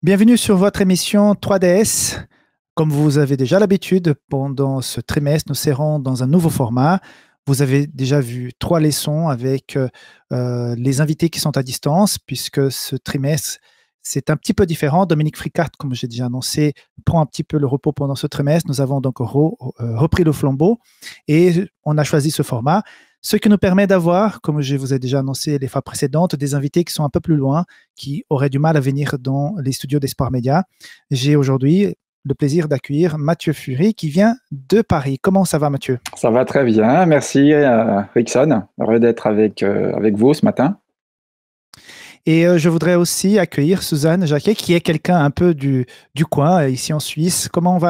Bienvenue sur votre émission 3DS. Comme vous avez déjà l'habitude, pendant ce trimestre, nous serons dans un nouveau format. Vous avez déjà vu 3 leçons avec les invités qui sont à distance, puisque ce trimestre, c'est un petit peu différent. Dominique Fricart, comme j'ai déjà annoncé, prend un petit peu le repos pendant ce trimestre. Nous avons donc repris le flambeau et on a choisi ce format, ce qui nous permet d'avoir, comme je vous ai déjà annoncé les fois précédentes, des invités qui sont un peu plus loin, qui auraient du mal à venir dans les studios d'Espoir Média. J'ai aujourd'hui le plaisir d'accueillir Mathieu Fury qui vient de Paris. Comment ça va, Mathieu? Ça va très bien, merci Rickson. Heureux d'être avec vous ce matin. Et je voudrais aussi accueillir Suzanne Jacquet, qui est quelqu'un un peu du coin, ici en Suisse. Comment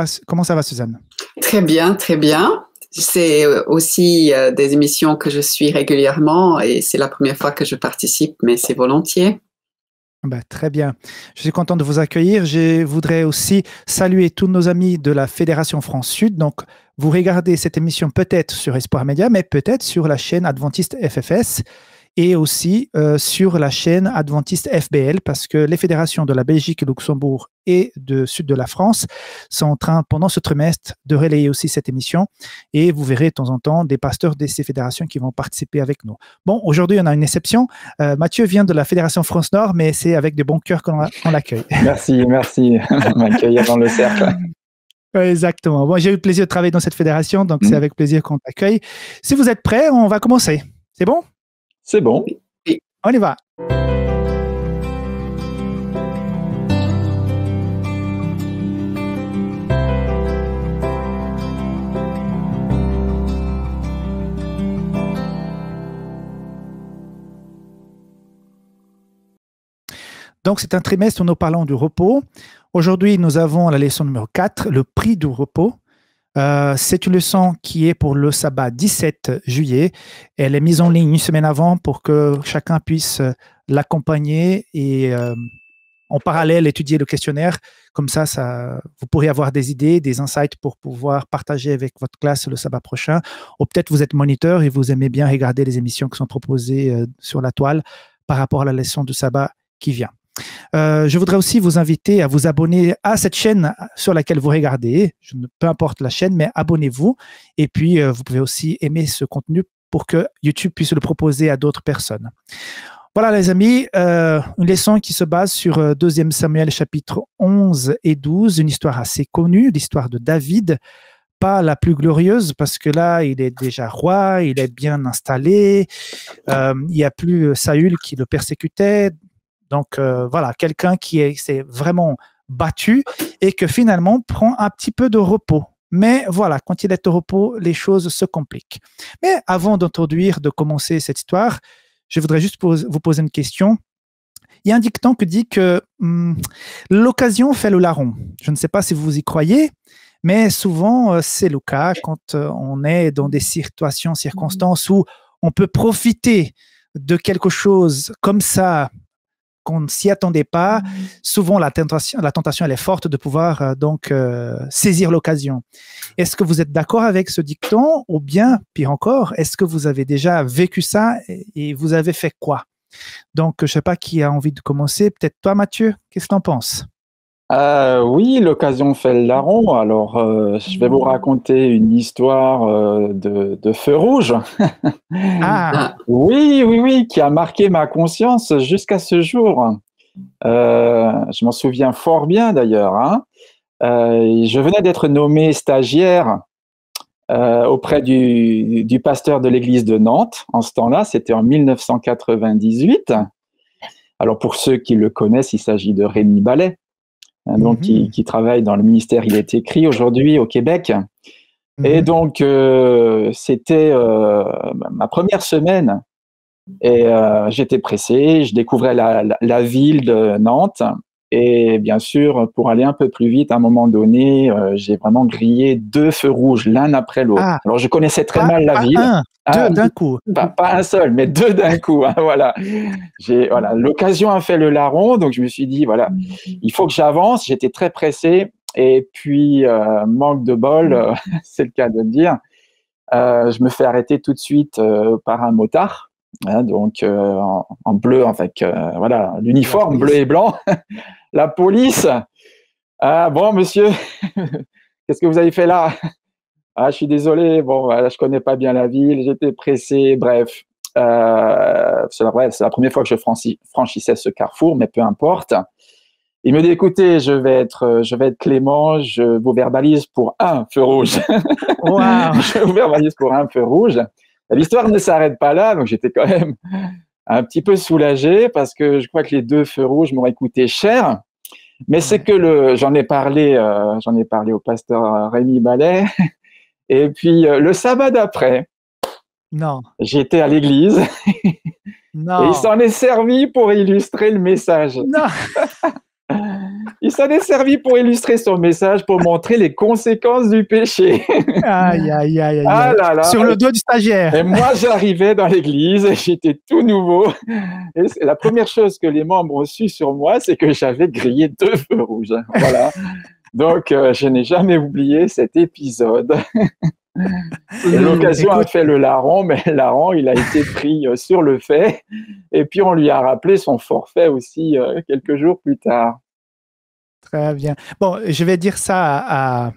ça va, Suzanne? Très bien, très bien. C'est aussi des émissions que je suis régulièrement et c'est la première fois que je participe, mais c'est volontiers. Ben, très bien. Je suis content de vous accueillir. Je voudrais aussi saluer tous nos amis de la Fédération France Sud. Donc, vous regardez cette émission peut-être sur Espoir Média, mais peut-être sur la chaîne Adventiste FFS et aussi sur la chaîne Adventiste FBL, parce que les fédérations de la Belgique, Luxembourg et de Sud de la France sont en train, pendant ce trimestre, de relayer aussi cette émission. Et vous verrez de temps en temps des pasteurs de ces fédérations qui vont participer avec nous. Bon, aujourd'hui, on a une exception. Mathieu vient de la Fédération France Nord, mais c'est avec de bons cœurs qu'on l'accueille. Merci, m'accueillir dans le cercle. Exactement. Bon, j'ai eu le plaisir de travailler dans cette fédération, donc c'est avec plaisir qu'on t'accueille. Si vous êtes prêts, on va commencer. C'est bon? C'est bon. Oui. On y va. Donc, c'est un trimestre où nous parlons du repos. Aujourd'hui, nous avons la leçon numéro 4, le prix du repos. C'est une leçon qui est pour le sabbat 17 juillet. Elle est mise en ligne une semaine avant pour que chacun puisse l'accompagner et en parallèle étudier le questionnaire. Comme ça, vous pourrez avoir des idées, des insights pour pouvoir partager avec votre classe le sabbat prochain. Ou peut-être vous êtes moniteur et vous aimez bien regarder les émissions qui sont proposées sur la toile par rapport à la leçon du sabbat qui vient. Je voudrais aussi vous inviter à vous abonner à cette chaîne sur laquelle vous regardez, peu importe la chaîne, mais abonnez-vous. Et puis, vous pouvez aussi aimer ce contenu pour que YouTube puisse le proposer à d'autres personnes. Voilà, les amis, une leçon qui se base sur 2 Samuel chapitre 11 et 12, une histoire assez connue, l'histoire de David. Pas la plus glorieuse parce que là, il est déjà roi, il est bien installé, il n'y a plus Saül qui le persécutait. Donc, voilà, quelqu'un qui s'est vraiment battu et que finalement prend un petit peu de repos. Mais voilà, quand il est au repos, les choses se compliquent. Mais avant de commencer cette histoire, je voudrais juste vous poser une question. Il y a un dicton qui dit que l'occasion fait le larron. Je ne sais pas si vous y croyez, mais souvent, c'est le cas quand on est dans des circonstances où on peut profiter de quelque chose comme ça, qu'on ne s'y attendait pas. Souvent, la tentation, elle est forte de pouvoir saisir l'occasion. Est-ce que vous êtes d'accord avec ce dicton ou bien, pire encore, est-ce que vous avez déjà vécu ça et vous avez fait quoi? Donc, je ne sais pas qui a envie de commencer. Peut-être toi, Mathieu, qu'est-ce que tu en penses? Oui, l'occasion fait le larron. Alors, je vais vous raconter une histoire de feu rouge. Ah, Oui, qui a marqué ma conscience jusqu'à ce jour. Je m'en souviens fort bien d'ailleurs, hein. Je venais d'être nommé stagiaire auprès du pasteur de l'église de Nantes. En ce temps-là, c'était en 1998. Alors, pour ceux qui le connaissent, il s'agit de Rémi Ballet, donc qui travaille dans le ministère Il est écrit aujourd'hui au Québec. Et donc, c'était ma première semaine et j'étais pressé, je découvrais la ville de Nantes et bien sûr, pour aller un peu plus vite, à un moment donné, j'ai vraiment grillé 2 feux rouges l'un après l'autre. Ah, Alors, je connaissais très mal la ville. Deux d'un coup. Pas un seul, mais 2 d'un coup, hein, voilà. Voilà, l'occasion a fait le larron, donc je me suis dit, voilà, il faut que j'avance. J'étais très pressé et puis, manque de bol, c'est le cas de le dire, je me fais arrêter tout de suite par un motard. hein, donc en bleu, avec voilà, l'uniforme bleu et blanc. La police. Ah bon, monsieur, qu'est-ce que vous avez fait là? Ah, je suis désolé, bon, voilà, je connais pas bien la ville, j'étais pressé, bref. C'est la première fois que je franchissais ce carrefour, mais peu importe. Il me dit, écoutez, je vais être clément, je vous verbalise pour un feu rouge. Wow. Je vous verbalise pour un feu rouge. L'histoire ne s'arrête pas là, donc j'étais quand même un petit peu soulagé parce que je crois que les 2 feux rouges m'auraient coûté cher. Mais c'est que j'en ai parlé au pasteur Rémi Ballet. Et puis le sabbat d'après, Non. j'étais à l'église Non. et il s'en est servi pour illustrer le message. Non. Il s'en est servi pour illustrer son message, pour montrer les conséquences du péché. Aïe, aïe, aïe, aïe. Ah là là. Sur le dos du stagiaire. Et moi, j'arrivais dans l'église, j'étais tout nouveau. Et la première chose que les membres ont su sur moi, c'est que j'avais grillé 2 feux rouges. Voilà. Donc, je n'ai jamais oublié cet épisode. Et l'occasion a fait le larron, mais le larron, il a été pris sur le fait. Et puis, on lui a rappelé son forfait aussi quelques jours plus tard. Très bien. Bon, je vais dire ça à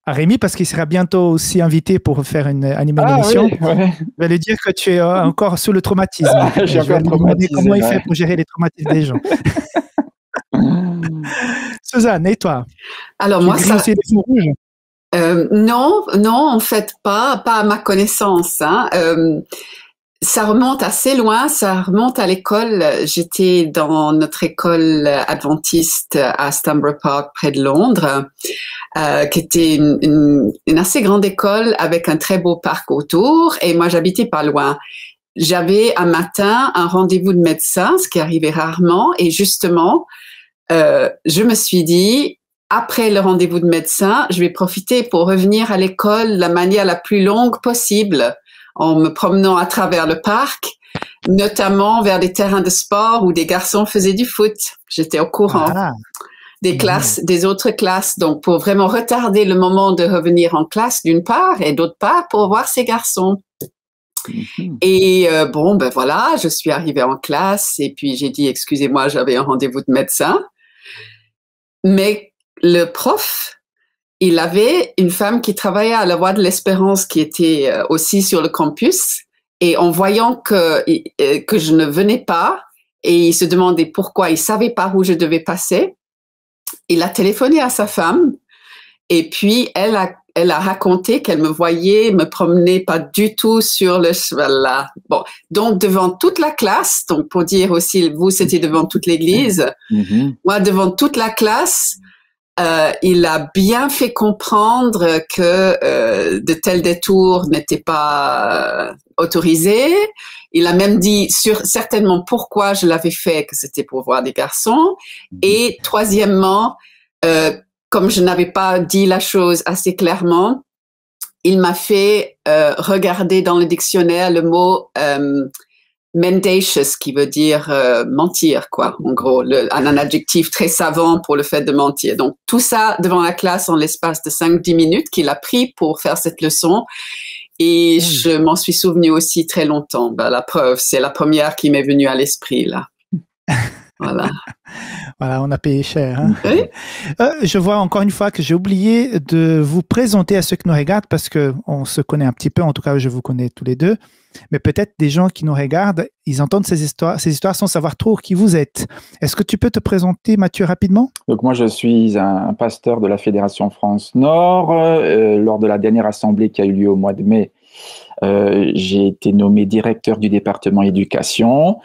Rémi parce qu'il sera bientôt aussi invité pour animer une émission. Oui, ouais. Je vais lui dire que tu es encore sous le traumatisme. Je vais lui demander comment il fait pour gérer les traumatismes des gens. Suzanne, et toi? Alors moi, ça... aussi des feux rouges? Non, en fait, pas à ma connaissance. Hein. Ça remonte assez loin, ça remonte à l'école. J'étais dans notre école adventiste à Stanborough Park, près de Londres, qui était une assez grande école avec un très beau parc autour. Et moi, j'habitais pas loin. J'avais un matin un rendez-vous de médecin, ce qui arrivait rarement. Et justement, je me suis dit, après le rendez-vous de médecin, je vais profiter pour revenir à l'école de la manière la plus longue possible, en me promenant à travers le parc, notamment vers des terrains de sport où des garçons faisaient du foot. J'étais au courant des classes, des autres classes, donc pour vraiment retarder le moment de revenir en classe d'une part, et d'autre part pour voir ces garçons. Et bon, ben voilà, je suis arrivée en classe et puis j'ai dit, excusez-moi, j'avais un rendez-vous de médecin. Mais le prof, il avait une femme qui travaillait à la Voie de l'Espérance qui était aussi sur le campus. Et en voyant que je ne venais pas et il se demandait pourquoi, il savait pas où je devais passer, il a téléphoné à sa femme et puis elle a raconté qu'elle me voyait me promener pas du tout sur le cheval là. Bon, donc devant toute la classe, donc pour dire aussi, vous c'était devant toute l'église, moi devant toute la classe, il a bien fait comprendre que de tels détours n'étaient pas autorisés. Il a même dit certainement pourquoi je l'avais fait, que c'était pour voir des garçons. Et troisièmement, comme je n'avais pas dit la chose assez clairement, il m'a fait regarder dans le dictionnaire le mot mendacious, qui veut dire mentir, quoi. En gros, un adjectif très savant pour le fait de mentir. Donc, tout ça devant la classe en l'espace de 5-10 minutes qu'il a pris pour faire cette leçon. Et je m'en suis souvenu aussi très longtemps. Ben, la preuve, c'est la première qui m'est venue à l'esprit, là. Voilà. Voilà, on a payé cher. Hein? Oui. Je vois encore une fois que j'ai oublié de vous présenter à ceux qui nous regardent parce qu'on se connaît un petit peu, en tout cas je vous connais tous les deux, mais peut-être des gens qui nous regardent, ils entendent ces histoires sans savoir trop qui vous êtes. Est-ce que tu peux te présenter, Mathieu, rapidement? Donc moi je suis un pasteur de la Fédération France Nord. Lors de la dernière assemblée qui a eu lieu au mois de mai, j'ai été nommé directeur du département éducation.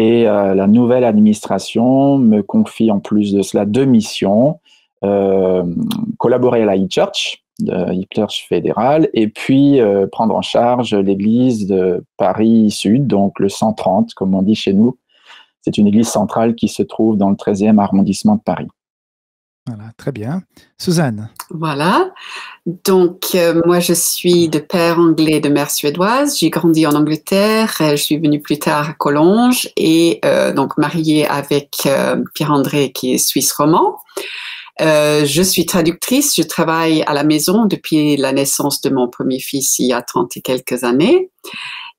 Et la nouvelle administration me confie en plus de cela 2 missions, collaborer à la e-Church, e-Church fédérale, et puis prendre en charge l'église de Paris Sud, donc le 130, comme on dit chez nous. C'est une église centrale qui se trouve dans le 13e arrondissement de Paris. Voilà, très bien. Suzanne. Voilà. Donc, moi, je suis de père anglais, de mère suédoise. J'ai grandi en Angleterre. Je suis venue plus tard à Collonges et donc mariée avec Pierre-André qui est suisse roman. Je suis traductrice. Je travaille à la maison depuis la naissance de mon premier fils il y a 30 et quelques années.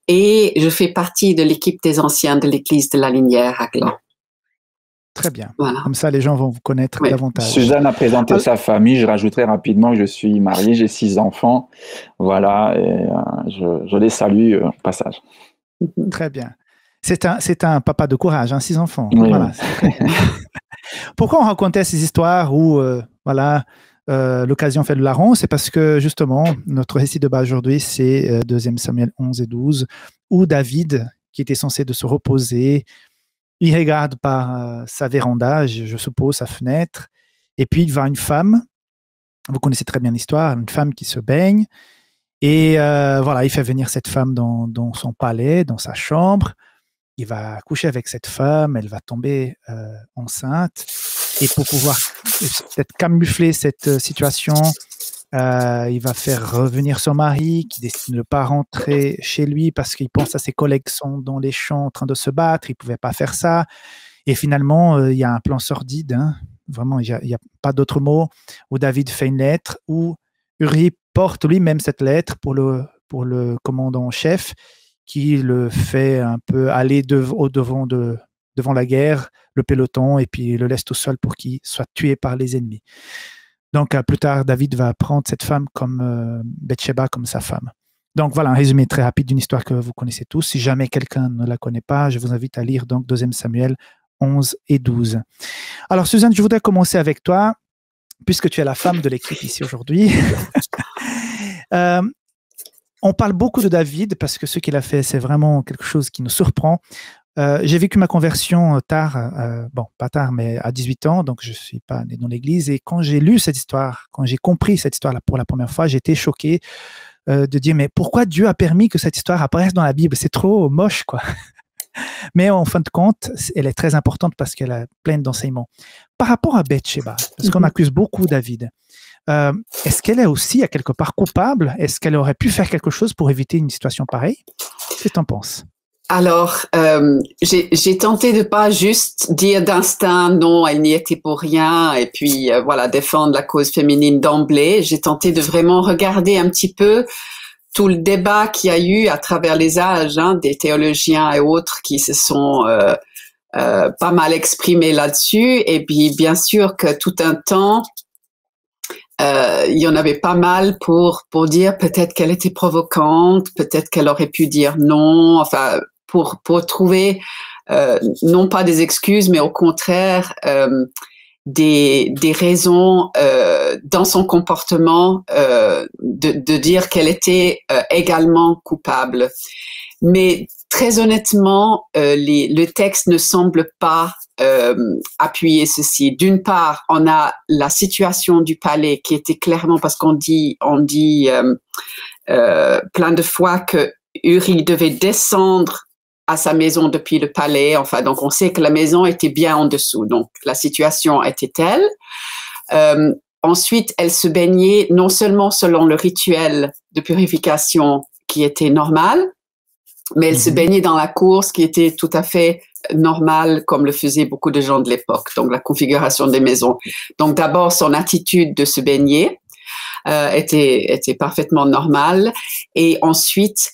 et je fais partie de l'équipe des anciens de l'église de la Linière à Gland. Très bien. Voilà. Comme ça, les gens vont vous connaître davantage. Suzanne a présenté sa famille. Je rajouterai rapidement que je suis marié, j'ai 6 enfants. Voilà, et je les salue au passage. Très bien. C'est un papa de courage, 6 enfants. Oui. Voilà. Pourquoi on racontait ces histoires où, l'occasion fait le larron? C'est parce que, justement, notre récit de base aujourd'hui, c'est 2 Samuel 11 et 12, où David, qui était censé de se reposer, il regarde par sa véranda, je suppose, sa fenêtre, et puis il voit une femme, vous connaissez très bien l'histoire, une femme qui se baigne, et voilà, il fait venir cette femme dans son palais, dans sa chambre, il va coucher avec cette femme, elle va tomber enceinte, et pour pouvoir peut-être camoufler cette situation, il va faire revenir son mari qui décide de ne pas rentrer chez lui parce qu'il pense à ses collègues qui sont dans les champs en train de se battre, il ne pouvait pas faire ça. Et finalement, il y a un plan sordide, vraiment, il n'y a pas d'autre mot, où David fait une lettre, où Uri porte lui-même cette lettre pour le commandant en chef, qui le fait un peu aller devant la guerre, le peloton, et puis le laisse tout seul pour qu'il soit tué par les ennemis. Donc, plus tard, David va prendre cette femme comme Bathsheba comme sa femme. Donc, voilà un résumé très rapide d'une histoire que vous connaissez tous. Si jamais quelqu'un ne la connaît pas, je vous invite à lire donc 2 Samuel 11 et 12. Alors, Suzanne, je voudrais commencer avec toi, puisque tu es la femme de l'équipe ici aujourd'hui. On parle beaucoup de David parce que ce qu'il a fait, c'est vraiment quelque chose qui nous surprend. J'ai vécu ma conversion tard, pas tard, mais à 18 ans, donc je ne suis pas né dans l'église. Et quand j'ai lu cette histoire, quand j'ai compris cette histoire-là pour la première fois, j'étais choqué de dire, mais pourquoi Dieu a permis que cette histoire apparaisse dans la Bible? C'est trop moche, quoi. Mais en fin de compte, elle est très importante parce qu'elle est pleine d'enseignements. Par rapport à Bathsheba, parce qu'on accuse beaucoup David, est-ce qu'elle est aussi à quelque part coupable? Est-ce qu'elle aurait pu faire quelque chose pour éviter une situation pareille? Qu'est-ce que tu en penses? Alors, j'ai tenté de pas juste dire d'instinct non, elle n'y était pour rien, et puis voilà, défendre la cause féminine d'emblée. J'ai tenté de vraiment regarder un petit peu tout le débat qu'il y a eu à travers les âges, des théologiens et autres qui se sont pas mal exprimés là-dessus. Et puis, bien sûr que tout un temps, il y en avait pas mal pour dire peut-être qu'elle était provocante, peut-être qu'elle aurait pu dire non, enfin pour trouver non pas des excuses, mais au contraire des raisons dans son comportement de dire qu'elle était également coupable. Mais très honnêtement, le texte ne semble pas appuyer ceci. D'une part, on a la situation du palais qui était clairement, parce qu'on dit plein de fois que Uri devait descendre à sa maison depuis le palais. Enfin, donc on sait que la maison était bien en dessous. Donc la situation était telle. Ensuite, elle se baignait non seulement selon le rituel de purification qui était normal, mais elle se baignait dans la cour, ce qui était tout à fait normal, comme le faisaient beaucoup de gens de l'époque, donc la configuration des maisons. Donc d'abord, son attitude de se baigner était parfaitement normale. Et ensuite,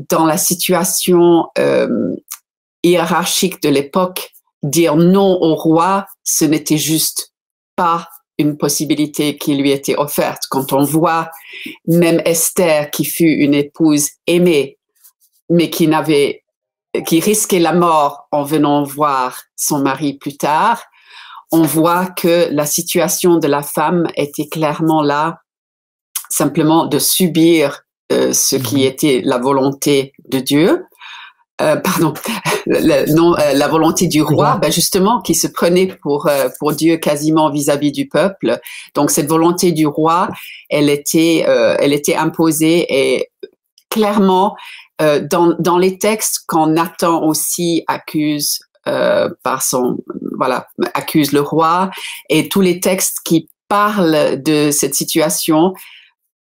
dans la situation hiérarchique de l'époque, dire non au roi, ce n'était juste pas une possibilité qui lui était offerte. Quand on voit même Esther, qui fut une épouse aimée, mais qui risquait la mort en venant voir son mari plus tard, on voit que la situation de la femme était clairement là, simplement de subir ce qui était la volonté de Dieu. La volonté du roi, justement, qui se prenait pour Dieu quasiment vis-à-vis du peuple. Donc cette volonté du roi, elle était imposée, et clairement dans les textes, quand Nathan aussi accuse accuse le roi, et tous les textes qui parlent de cette situation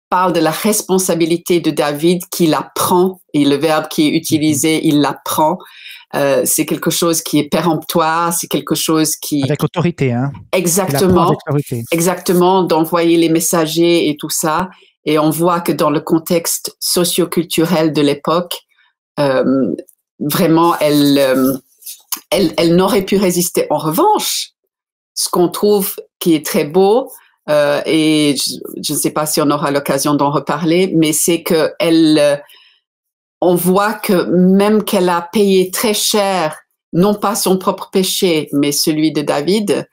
parle de la responsabilité de David qui la prend, et le verbe qui est utilisé, il la prend. C'est quelque chose qui est péremptoire, c'est quelque chose qui... Avec autorité, Exactement. Avec autorité. Exactement, d'envoyer les messagers et tout ça. Et on voit que dans le contexte socio-culturel de l'époque, vraiment, elle n'aurait pu résister. En revanche, ce qu'on trouve qui est très beau, et je ne sais pas si on aura l'occasion d'en reparler, mais c'est que on voit que même qu'elle a payé très cher, non pas son propre péché, mais celui de David,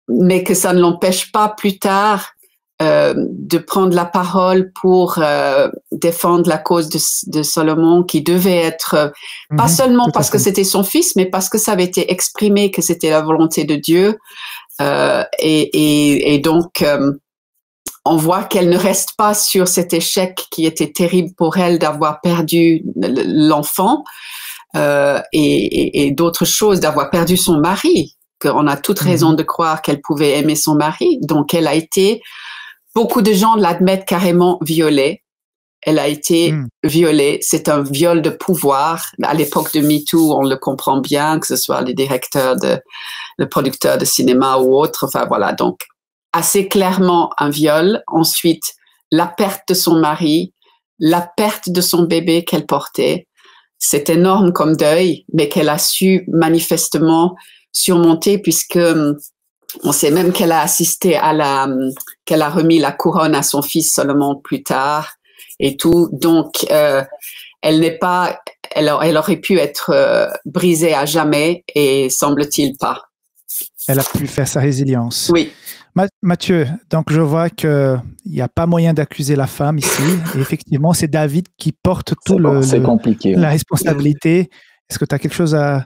mais que ça ne l'empêche pas plus tard de prendre la parole pour défendre la cause de Salomon, qui devait être pas seulement parce que c'était son fils, mais parce que ça avait été exprimé que c'était la volonté de Dieu. Et donc, on voit qu'elle ne reste pas sur cet échec qui était terrible pour elle d'avoir perdu l'enfant et d'autres choses, d'avoir perdu son mari, qu'on a toute raison de croire qu'elle pouvait aimer son mari. Donc, elle a été, beaucoup de gens l'admettent carrément violée. Elle a été violée. C'est un viol de pouvoir. À l'époque de MeToo, on le comprend bien, que ce soit les directeurs, le producteur de cinéma ou autre. Enfin, voilà. Donc, assez clairement un viol. Ensuite, la perte de son mari, la perte de son bébé qu'elle portait. C'est énorme comme deuil, mais qu'elle a su manifestement surmonter, puisque on sait même qu'elle a assisté qu'elle a remis la couronne à son fils seulement plus tard et tout. Donc, elle aurait pu être brisée à jamais et semble-t-il pas. Elle a pu faire sa résilience. Oui. Mathieu, donc je vois qu'il n'y a pas moyen d'accuser la femme ici. Et effectivement, c'est David qui porte compliqué, la responsabilité. Est-ce que tu as quelque chose à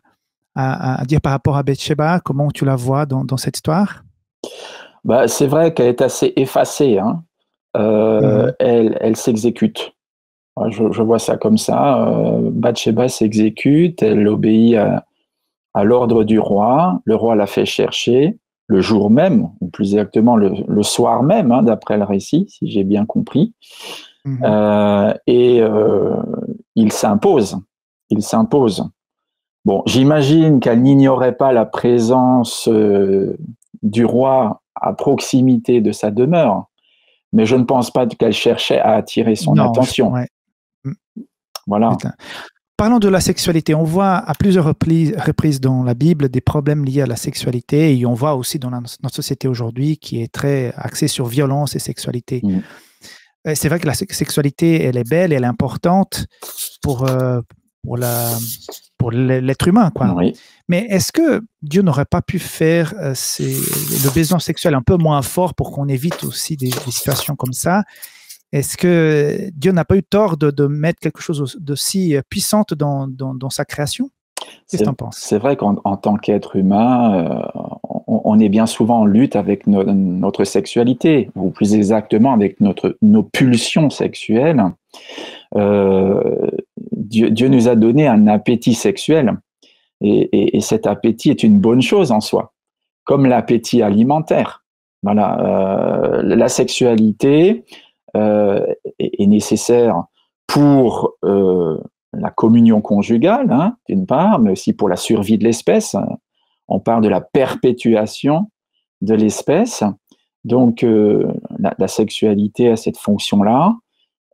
dire par rapport à Bathsheba? Comment tu la vois dans cette histoire? C'est vrai qu'elle est assez effacée. Hein. Elle s'exécute. Je vois ça comme ça. Bathsheba s'exécute, elle obéit à l'ordre du roi. Le roi la fait chercher le jour même, ou plus exactement le soir même, hein, d'après le récit, si j'ai bien compris. Il s'impose. Il s'impose. Bon, j'imagine qu'elle n'ignorait pas la présence du roi à proximité de sa demeure, mais je ne pense pas qu'elle cherchait à attirer son attention. Voilà. Parlons de la sexualité. On voit à plusieurs reprises dans la Bible des problèmes liés à la sexualité, et on voit aussi dans notre société aujourd'hui qui est très axée sur violence et sexualité. C'est vrai que la sexualité, elle est belle, elle est importante pour l'être humain, quoi. Oui. Mais est-ce que Dieu n'aurait pas pu faire le besoin sexuel un peu moins fort pour qu'on évite aussi des situations comme ça? Est-ce que Dieu n'a pas eu tort de mettre quelque chose de si puissante dans sa création? Qu'est-ce que tu en penses? C'est vrai qu'en tant qu'être humain, on est bien souvent en lutte avec notre sexualité, ou plus exactement avec nos pulsions sexuelles. Dieu nous a donné un appétit sexuel, et cet appétit est une bonne chose en soi, comme l'appétit alimentaire. Voilà, la sexualité est nécessaire pour la communion conjugale, hein, d'une part, mais aussi pour la survie de l'espèce. On parle de la perpétuation de l'espèce. Donc, la sexualité a cette fonction-là.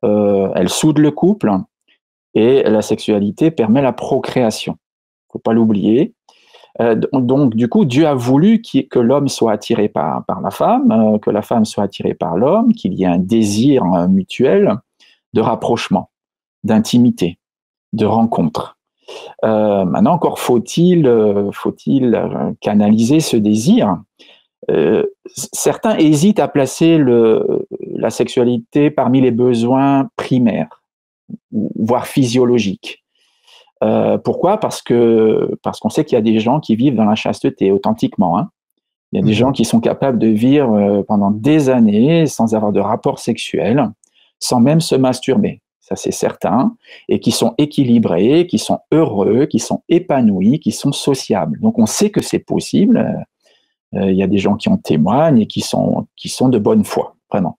Elle soude le couple, et la sexualité permet la procréation. Il ne faut pas l'oublier. Donc, du coup, Dieu a voulu que l'homme soit attiré par la femme, que la femme soit attirée par l'homme, qu'il y ait un désir mutuel de rapprochement, d'intimité, de rencontre. Maintenant, encore faut-il canaliser ce désir. Certains hésitent à placer la sexualité parmi les besoins primaires, voire physiologiques. Pourquoi? Parce qu'on sait qu'il y a des gens qui vivent dans la chasteté authentiquement. Hein. Il y a des gens qui sont capables de vivre pendant des années sans avoir de rapport sexuel, sans même se masturber. Ça, c'est certain. Et qui sont équilibrés, qui sont heureux, qui sont épanouis, qui sont sociables. Donc, on sait que c'est possible. Il y a des gens qui en témoignent et qui sont de bonne foi, vraiment.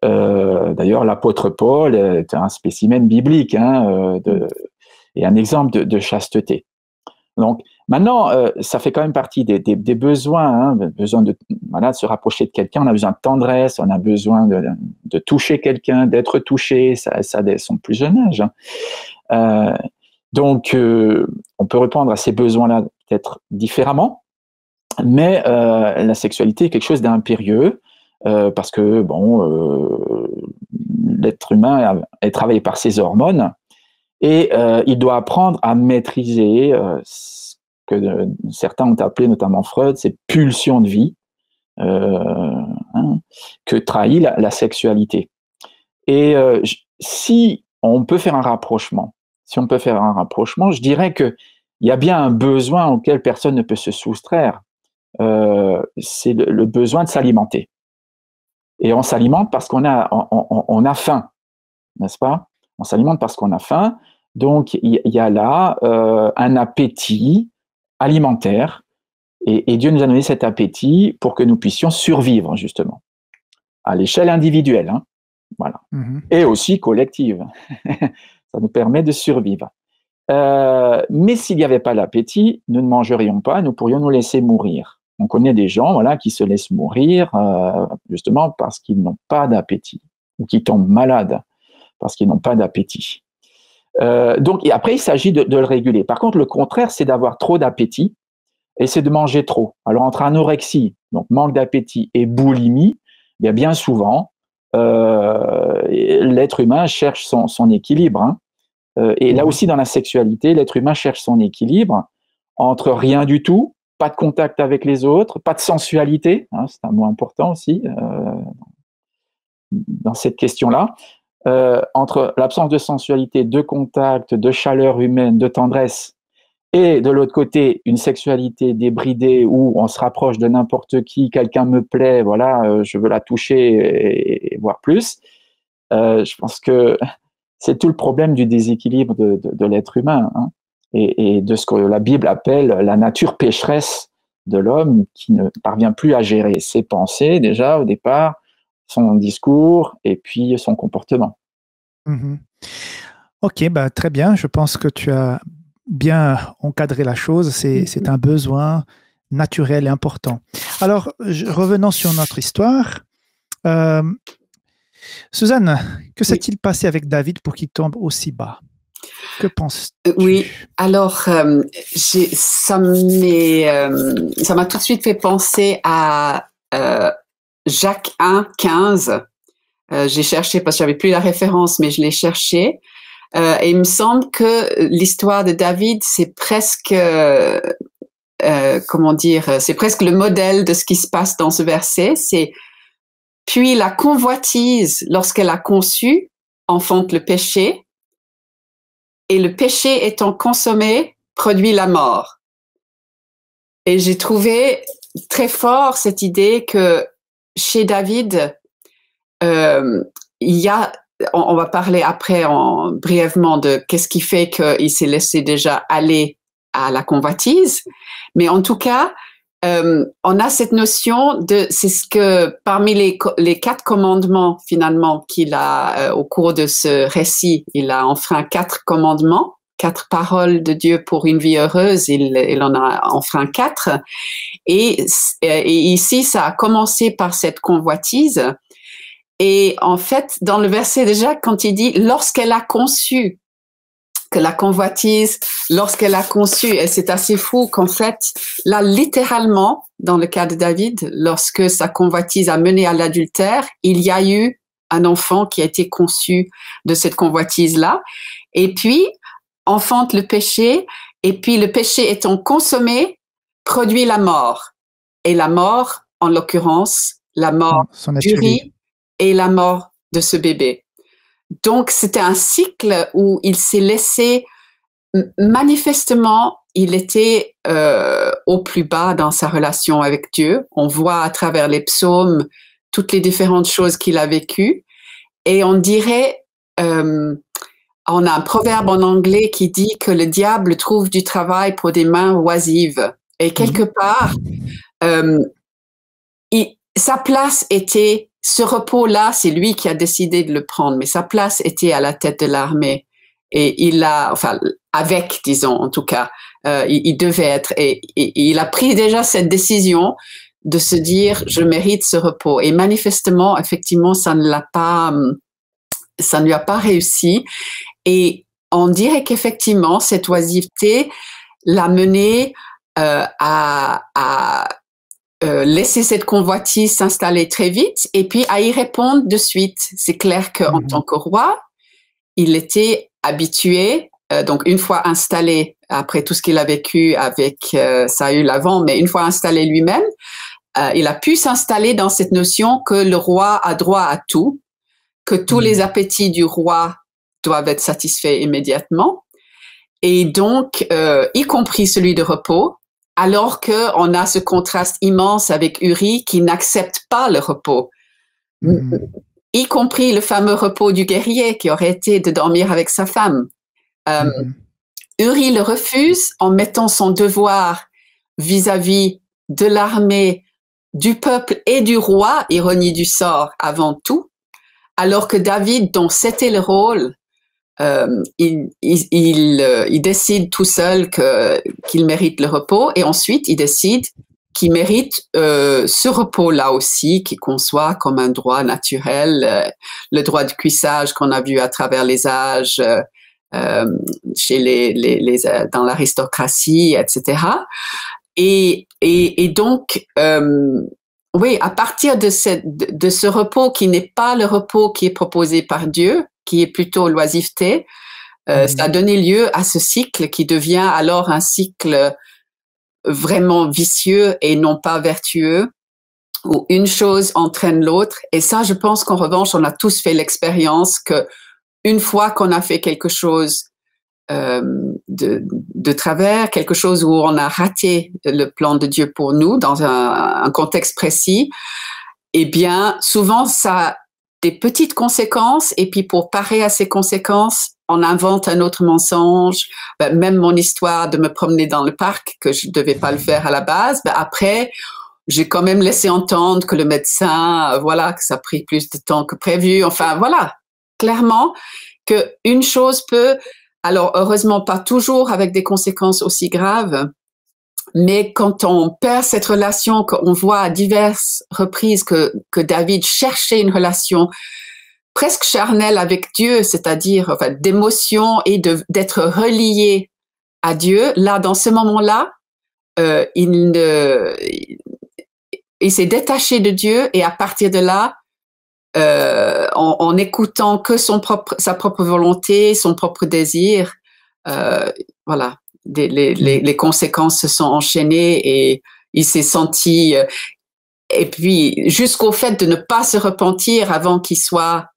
D'ailleurs, l'apôtre Paul est un spécimen biblique, hein, et un exemple de chasteté. Donc, maintenant, ça fait quand même partie des besoins, hein, besoin de se rapprocher de quelqu'un. On a besoin de tendresse, on a besoin de toucher quelqu'un, d'être touché, ça dès son plus jeune âge. Donc, on peut répondre à ces besoins-là peut-être différemment, mais la sexualité est quelque chose d'impérieux parce que, bon, l'être humain est travaillé par ses hormones et il doit apprendre à maîtriser ce que certains ont appelé, notamment Freud, ces pulsions de vie que trahit la sexualité. Et si on peut faire un rapprochement, je dirais qu'il y a bien un besoin auquel personne ne peut se soustraire, c'est le besoin de s'alimenter. Et on s'alimente parce qu'on a faim, n'est-ce pas? On s'alimente parce qu'on a faim, donc il y a là un appétit alimentaire, et Dieu nous a donné cet appétit pour que nous puissions survivre, justement, à l'échelle individuelle, hein, voilà, et aussi collective. Ça nous permet de survivre. Mais s'il n'y avait pas l'appétit, nous ne mangerions pas, nous pourrions nous laisser mourir. On connaît des gens, voilà, qui se laissent mourir justement parce qu'ils n'ont pas d'appétit, ou qui tombent malades parce qu'ils n'ont pas d'appétit. Donc, et après, il s'agit de le réguler. Par contre, le contraire, c'est d'avoir trop d'appétit, et c'est de manger trop. Alors, entre anorexie, donc manque d'appétit, et boulimie, il y a bien souvent, l'être humain cherche son équilibre, hein. Et là aussi, dans la sexualité, l'être humain cherche son équilibre entre rien du tout, pas de contact avec les autres, pas de sensualité, hein, c'est un mot important aussi dans cette question-là, entre l'absence de sensualité, de contact, de chaleur humaine, de tendresse, et de l'autre côté, une sexualité débridée où on se rapproche de n'importe qui, quelqu'un me plaît, voilà, je veux la toucher et voir plus. Je pense que c'est tout le problème du déséquilibre de l'être humain, hein, et de ce que la Bible appelle la nature pécheresse de l'homme qui ne parvient plus à gérer ses pensées déjà au départ, son discours et puis son comportement. Ok, bah, très bien. Je pense que tu as bien encadré la chose. C'est un besoin naturel et important. Alors, revenons sur notre histoire. Suzanne, que s'est-il passé avec David pour qu'il tombe aussi bas? Que penses-tu? Oui, alors ça m'a tout de suite fait penser à Jacques 1, 15. J'ai cherché parce que j'avais plus la référence, mais je l'ai cherché. Et il me semble que l'histoire de David, c'est presque, comment dire, c'est presque le modèle de ce qui se passe dans ce verset. C'est puis la convoitise, lorsqu'elle a conçu, enfante le péché, et le péché étant consommé, produit la mort. Et j'ai trouvé très fort cette idée que chez David, il y a, on va parler après brièvement de qu'est-ce qui fait qu'il s'est laissé déjà aller à la convoitise, mais en tout cas, on a cette notion de, c'est ce que parmi les 4 commandements finalement qu'il a au cours de ce récit, il a enfreint 4 commandements, 4 paroles de Dieu pour une vie heureuse, il en a enfreint 4. Et ici, ça a commencé par cette convoitise. Et en fait, dans le verset déjà, quand il dit « lorsqu'elle a conçu », que la convoitise, lorsqu'elle a conçu, et c'est assez fou qu'en fait, là, littéralement, dans le cas de David, lorsque sa convoitise a mené à l'adultère, il y a eu un enfant qui a été conçu de cette convoitise-là, et puis, enfante le péché, et puis le péché étant consommé, produit la mort. Et la mort, en l'occurrence, la mort du riz et la mort de ce bébé. Donc, c'était un cycle où il s'est laissé, manifestement, il était au plus bas dans sa relation avec Dieu. On voit à travers les psaumes toutes les différentes choses qu'il a vécues. Et on dirait, on a un proverbe en anglais qui dit que le diable trouve du travail pour des mains oisives. Et quelque part, sa place était, ce repos-là, c'est lui qui a décidé de le prendre, mais sa place était à la tête de l'armée. Et il a, enfin, avec, disons, en tout cas, il devait être, et il a pris déjà cette décision de se dire, je mérite ce repos. Et manifestement, effectivement, ça ne lui a pas réussi. Et on dirait qu'effectivement, cette oisiveté l'a mené à laisser cette convoitise s'installer très vite et puis à y répondre de suite. C'est clair qu'en tant que roi, il était habitué, donc une fois installé, après tout ce qu'il a vécu avec Saül avant, mais une fois installé lui-même, il a pu s'installer dans cette notion que le roi a droit à tout, que tous les appétits du roi doivent être satisfaits immédiatement, et donc, y compris celui de repos, alors qu'on a ce contraste immense avec Uri qui n'accepte pas le repos, y compris le fameux repos du guerrier qui aurait été de dormir avec sa femme. Uri le refuse en mettant son devoir vis-à-vis de l'armée, du peuple et du roi, ironie du sort avant tout, alors que David, dont c'était le rôle, il décide tout seul qu'il mérite le repos et ensuite il décide qu'il mérite ce repos-là aussi, qu'il conçoit comme un droit naturel, le droit de cuissage qu'on a vu à travers les âges chez dans l'aristocratie, etc. Et donc, oui, à partir de ce repos qui n'est pas le repos qui est proposé par Dieu, qui est plutôt l'oisiveté, ça a donné lieu à ce cycle qui devient alors un cycle vraiment vicieux et non pas vertueux, où une chose entraîne l'autre. Et ça, je pense qu'en revanche, on a tous fait l'expérience que une fois qu'on a fait quelque chose de travers, quelque chose où on a raté le plan de Dieu pour nous dans un contexte précis, eh bien, souvent, ça a des petites conséquences, et puis pour parer à ces conséquences, on invente un autre mensonge. Même mon histoire de me promener dans le parc, que je ne devais pas le faire à la base, après, j'ai quand même laissé entendre que le médecin, voilà, que ça a pris plus de temps que prévu. Enfin, voilà, clairement qu'une chose peut, alors heureusement pas toujours avec des conséquences aussi graves, mais quand on perd cette relation, qu'on voit à diverses reprises que David cherchait une relation presque charnelle avec Dieu, c'est-à-dire enfin, d'émotion et d'être relié à Dieu, là, dans ce moment-là, il s'est détaché de Dieu, et à partir de là, en écoutant que sa propre volonté, son propre désir, voilà, les conséquences se sont enchaînées et il s'est senti, et puis jusqu'au fait de ne pas se repentir avant qu'il soit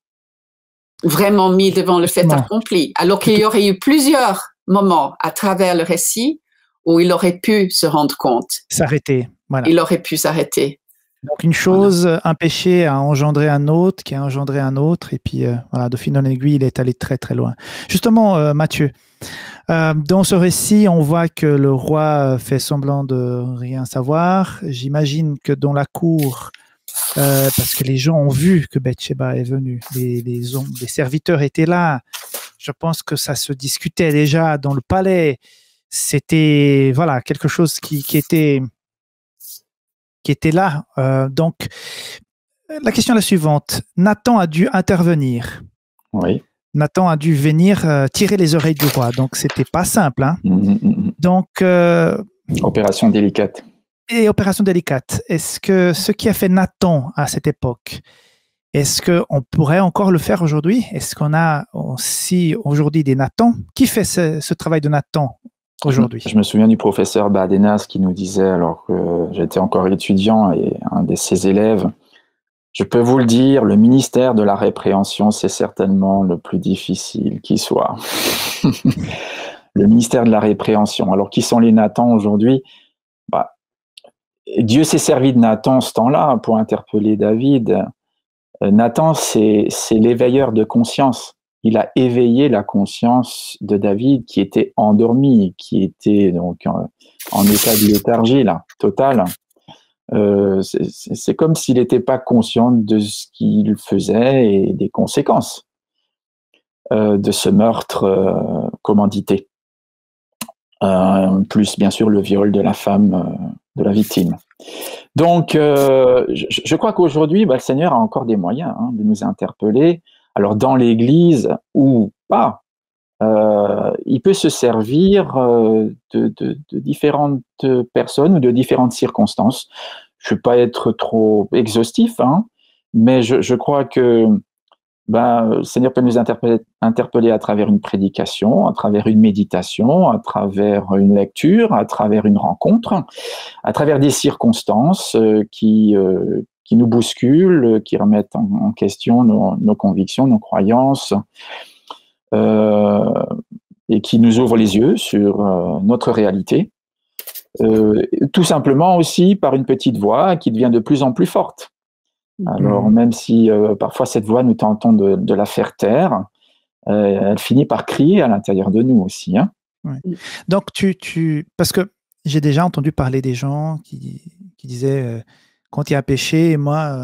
vraiment mis devant le fait accompli, alors qu'il y aurait eu plusieurs moments à travers le récit où il aurait pu se rendre compte. S'arrêter, voilà. Il aurait pu s'arrêter. Donc une chose, voilà. Un péché a engendré un autre, qui a engendré un autre, et puis voilà, de fil en aiguille, il est allé très très loin. Justement, Matthieu, dans ce récit, on voit que le roi fait semblant de rien savoir. J'imagine que dans la cour, parce que les gens ont vu que Bathsheba est venue, les serviteurs étaient là. Je pense que ça se discutait déjà dans le palais. C'était voilà quelque chose qui était là. Donc, la question est la suivante. Nathan a dû intervenir. Oui. Nathan a dû venir tirer les oreilles du roi. Donc, c'était pas simple. Hein. Donc, opération délicate. Et opération délicate. Est-ce que ce qui a fait Nathan à cette époque, est-ce qu'on pourrait encore le faire aujourd'hui? Est-ce qu'on a aussi aujourd'hui des Nathans? Qui fait ce travail de Nathan aujourd'hui? Je me souviens du professeur Badenas qui nous disait, alors que j'étais encore étudiant et un de ses élèves, je peux vous le dire, le ministère de la répréhension, c'est certainement le plus difficile qui soit. Le ministère de la répréhension. Alors, qui sont les Nathans aujourd'hui? Dieu s'est servi de Nathan ce temps-là pour interpeller David. Nathan, c'est l'éveilleur de conscience. Il a éveillé la conscience de David qui était endormi, qui était donc en état de léthargie là, totale. C'est comme s'il n'était pas conscient de ce qu'il faisait et des conséquences de ce meurtre commandité. Plus bien sûr le viol de la femme de la victime. Donc, je crois qu'aujourd'hui, le Seigneur a encore des moyens de nous interpeller. Alors, dans l'Église ou pas, il peut se servir de différentes personnes ou de différentes circonstances. Je ne veux pas être trop exhaustif, hein, mais je crois que le Seigneur peut nous interpeller à travers une prédication, à travers une méditation, à travers une lecture, à travers une rencontre, à travers des circonstances qui nous bousculent, qui remettent en question nos convictions, nos croyances, et qui nous ouvrent les yeux sur notre réalité. Tout simplement aussi par une petite voix qui devient de plus en plus forte. Alors, même si parfois cette voix, nous tentons de la faire taire, elle finit par crier à l'intérieur de nous aussi. Hein. Ouais. Donc, parce que j'ai déjà entendu parler des gens qui disaient quand il y a un péché, moi,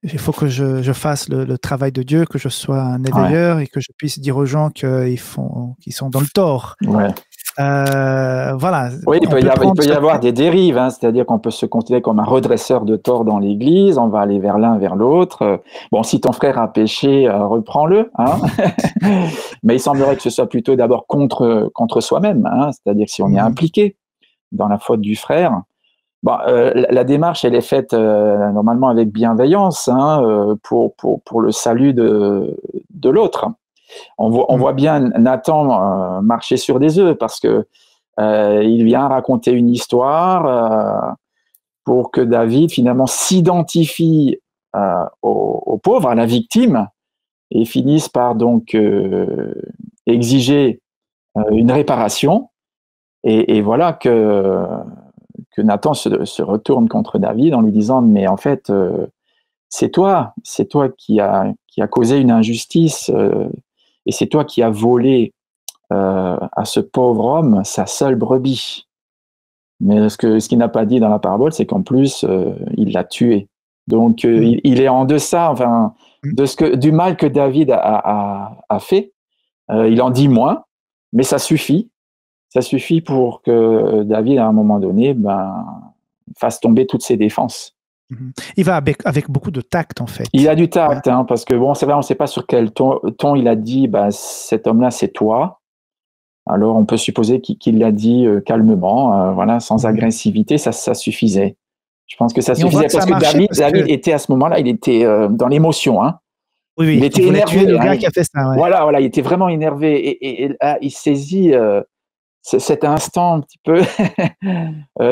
il faut que je fasse le travail de Dieu, que je sois un éveilleur et que je puisse dire aux gens qu'ils sont dans le tort. Ouais. Voilà. Oui, il peut y avoir des dérives, hein, c'est-à-dire qu'on peut se considérer comme un redresseur de tort dans l'Église, on va aller vers l'un, vers l'autre. Bon, si ton frère a péché, reprends-le. Hein. Mais il semblerait que ce soit plutôt d'abord contre soi-même, hein, c'est-à-dire si on est impliqué dans la faute du frère. Bon, la démarche, elle est faite normalement avec bienveillance, hein, pour le salut de l'autre. On voit bien Nathan marcher sur des œufs parce que il vient raconter une histoire pour que David finalement s'identifie au pauvre, à la victime, et finisse par donc exiger une réparation. Et voilà que Nathan se retourne contre David en lui disant mais en fait c'est toi qui a causé une injustice et c'est toi qui as volé à ce pauvre homme sa seule brebis. Mais ce qu'il n'a pas dit dans la parabole, c'est qu'en plus il l'a tué. Donc il est en deçà, enfin, du mal que David a fait. Il en dit moins, mais ça suffit. Ça suffit pour que David, à un moment donné, fasse tomber toutes ses défenses. Il va avec beaucoup de tact, en fait. Il a du tact, hein, parce que bon, c'est vrai, on ne sait pas sur quel ton il a dit, cet homme-là, c'est toi. Alors, on peut supposer qu'il l'a dit calmement, voilà, sans agressivité, ça suffisait. Je pense que ça suffisait parce que David était à ce moment-là, il était dans l'émotion, hein. Oui, il était énervé. Le gars qui a fait ça, ouais. Voilà, il était vraiment énervé et là, il saisit cet instant un petit peu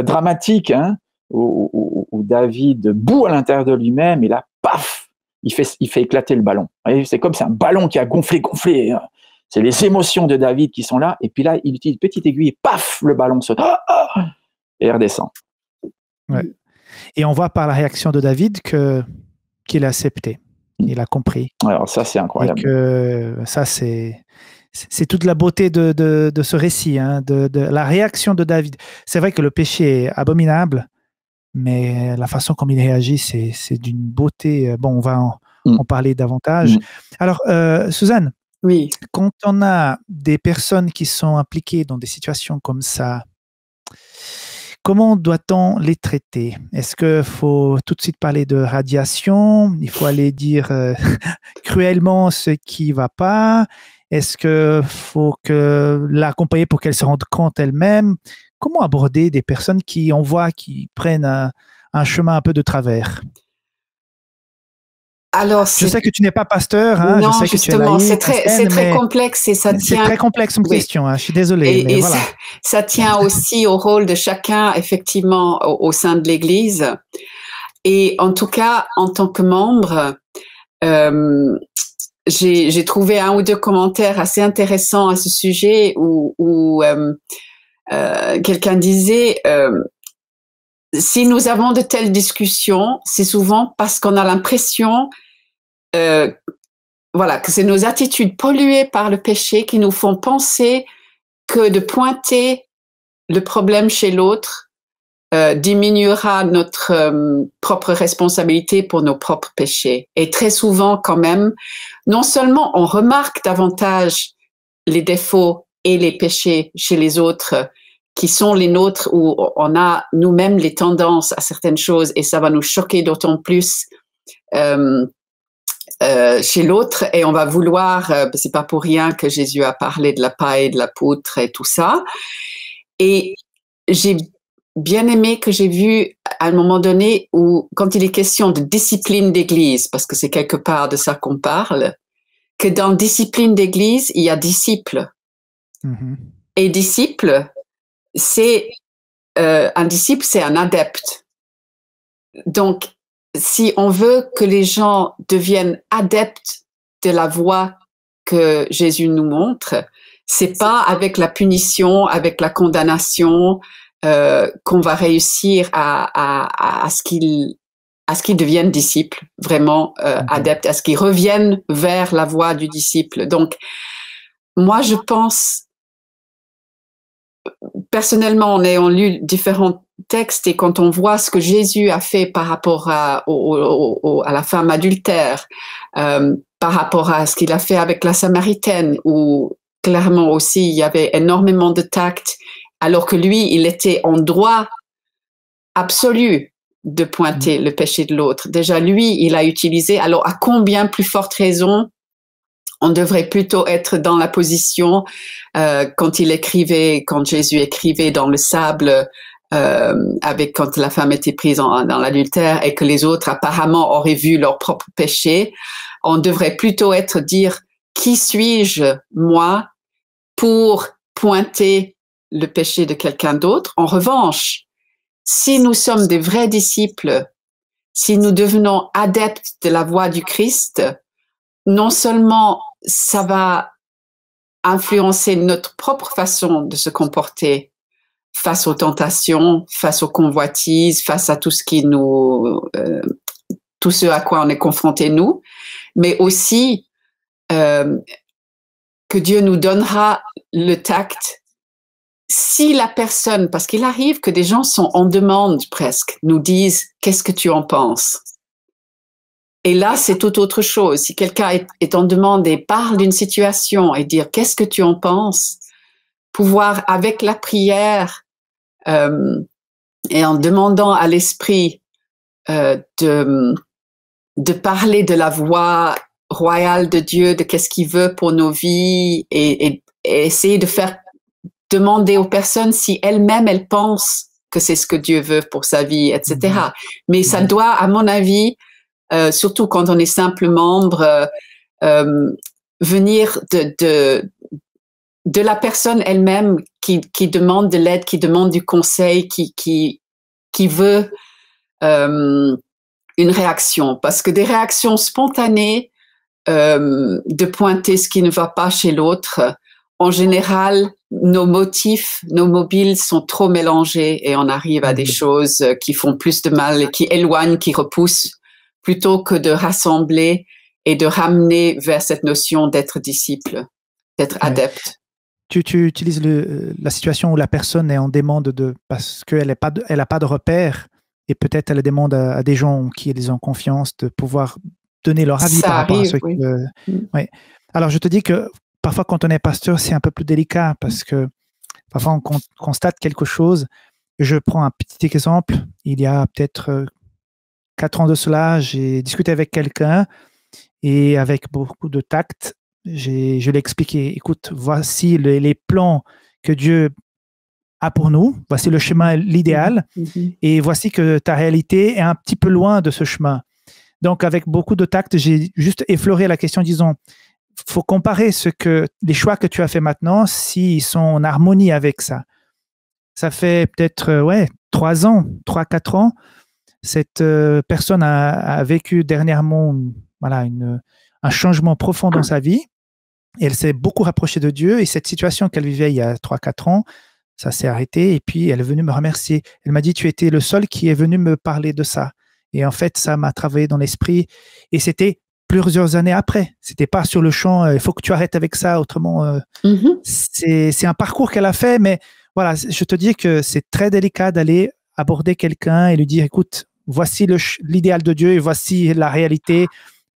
dramatique, hein, où David bout à l'intérieur de lui-même et là, paf, il fait éclater le ballon. C'est comme c'est un ballon qui a gonflé. Hein. C'est les émotions de David qui sont là et puis là, il utilise une petite aiguille et paf, le ballon saute et il redescend. Ouais. Et on voit par la réaction de David qu'il a accepté, il a compris. Alors ça, c'est incroyable. Et que ça, c'est toute la beauté de ce récit, hein, de la réaction de David. C'est vrai que le péché est abominable, mais la façon comme il réagit, c'est d'une beauté. Bon, on va en parler davantage. Alors, Suzanne, oui. Quand on a des personnes qui sont impliquées dans des situations comme ça, comment doit-on les traiter? Est-ce qu'il faut tout de suite parler de radiation? Il faut aller dire cruellement ce qui ne va pas? Est-ce qu'il faut l'accompagner pour qu'elle se rende compte elle-même? Comment aborder des personnes qui, on voit, qui prennent un chemin un peu de travers? Alors, je sais que tu n'es pas pasteur, hein, non, je sais justement, que tu es c'est très complexe et ça tient. C'est très complexe comme question, hein, je suis désolée. Et voilà. ça tient aussi au rôle de chacun, effectivement, au sein de l'Église. Et en tout cas, en tant que membre, j'ai trouvé un ou deux commentaires assez intéressants à ce sujet où quelqu'un disait si nous avons de telles discussions, c'est souvent parce qu'on a l'impression voilà, que c'est nos attitudes polluées par le péché qui nous font penser que de pointer le problème chez l'autre diminuera notre propre responsabilité pour nos propres péchés. Et très souvent, quand même, non seulement on remarque davantage les défauts et les péchés chez les autres qui sont les nôtres, où on a nous-mêmes les tendances à certaines choses et ça va nous choquer d'autant plus chez l'autre et on va vouloir, c'est pas pour rien que Jésus a parlé de la paille, de la poutre et tout ça. Et j'ai bien aimé que j'ai vu à un moment donné où, quand il est question de discipline d'église, parce que c'est quelque part de ça qu'on parle, que dans discipline d'église, il y a disciple. Mhm. Et disciple, c'est un disciple, c'est un adepte. Donc, si on veut que les gens deviennent adeptes de la voie que Jésus nous montre, c'est pas avec la punition, avec la condamnation qu'on va réussir à ce qu'ils deviennent disciples, vraiment adeptes, à ce qu'ils reviennent vers la voie du disciple. Donc, moi, je pense, personnellement, en ayant lu différents textes et quand on voit ce que Jésus a fait par rapport à la femme adultère, par rapport à ce qu'il a fait avec la Samaritaine, où clairement aussi il y avait énormément de tact, alors que lui, il était en droit absolu de pointer le péché de l'autre. Déjà, lui, il a utilisé, alors à combien plus forte raison on devrait plutôt être dans la position quand Jésus écrivait dans le sable, quand la femme était prise dans l'adultère et que les autres apparemment auraient vu leur propre péché, on devrait plutôt dire qui suis-je moi pour pointer le péché de quelqu'un d'autre. En revanche, si nous sommes des vrais disciples, si nous devenons adeptes de la voie du Christ, non seulement ça va influencer notre propre façon de se comporter face aux tentations, face aux convoitises, face à tout ce à quoi on est confronté nous, mais aussi que Dieu nous donnera le tact si la personne, parce qu'il arrive que des gens sont en demande presque, nous disent « qu'est-ce que tu en penses ?» Et là, c'est tout autre chose. Si quelqu'un est en demande et parle d'une situation et dire « qu'est-ce que tu en penses ?» Pouvoir, avec la prière et en demandant à l'Esprit de parler de la voie royale de Dieu, de qu'est-ce qu'il veut pour nos vies et essayer de faire demander aux personnes si elles-mêmes, elles pensent que c'est ce que Dieu veut pour sa vie, etc. Mais ça doit, à mon avis, surtout quand on est simple membre, venir de la personne elle-même qui demande de l'aide, qui demande du conseil, qui veut une réaction. Parce que des réactions spontanées, de pointer ce qui ne va pas chez l'autre, en général, nos motifs, nos mobiles sont trop mélangés et on arrive à des choses qui font plus de mal, qui éloignent, qui repoussent, plutôt que de rassembler et de ramener vers cette notion d'être disciple, d'être adepte. Tu utilises la situation où la personne est en demande parce qu'elle n'a pas de repère et peut-être elle demande à des gens qui ils ont confiance de pouvoir donner leur avis par rapport à ce ouais. Alors, je te dis que parfois, quand on est pasteur, c'est un peu plus délicat parce que parfois, on constate quelque chose. Je prends un petit exemple. Il y a peut-être 4 ans de cela, j'ai discuté avec quelqu'un et avec beaucoup de tact, je lui ai expliqué, écoute, voici les plans que Dieu a pour nous, voici le chemin, l'idéal, et voici que ta réalité est un petit peu loin de ce chemin. Donc, avec beaucoup de tact, j'ai juste effleuré la question, disons, il faut comparer les choix que tu as fait maintenant, s'ils sont en harmonie avec ça. Ça fait peut-être 3-4 ans, cette personne a vécu dernièrement un changement profond dans sa vie. Et elle s'est beaucoup rapprochée de Dieu. Et cette situation qu'elle vivait il y a 3-4 ans, ça s'est arrêté. Et puis, elle est venue me remercier. Elle m'a dit, tu étais le seul qui est venu me parler de ça. Et en fait, ça m'a travaillé dans l'esprit. Et c'était plusieurs années après. C'était pas sur le champ, il faut que tu arrêtes avec ça. Autrement, c'est un parcours qu'elle a fait. Mais voilà, je te dis que c'est très délicat d'aller aborder quelqu'un et lui dire, écoute, voici l'idéal de Dieu et voici la réalité.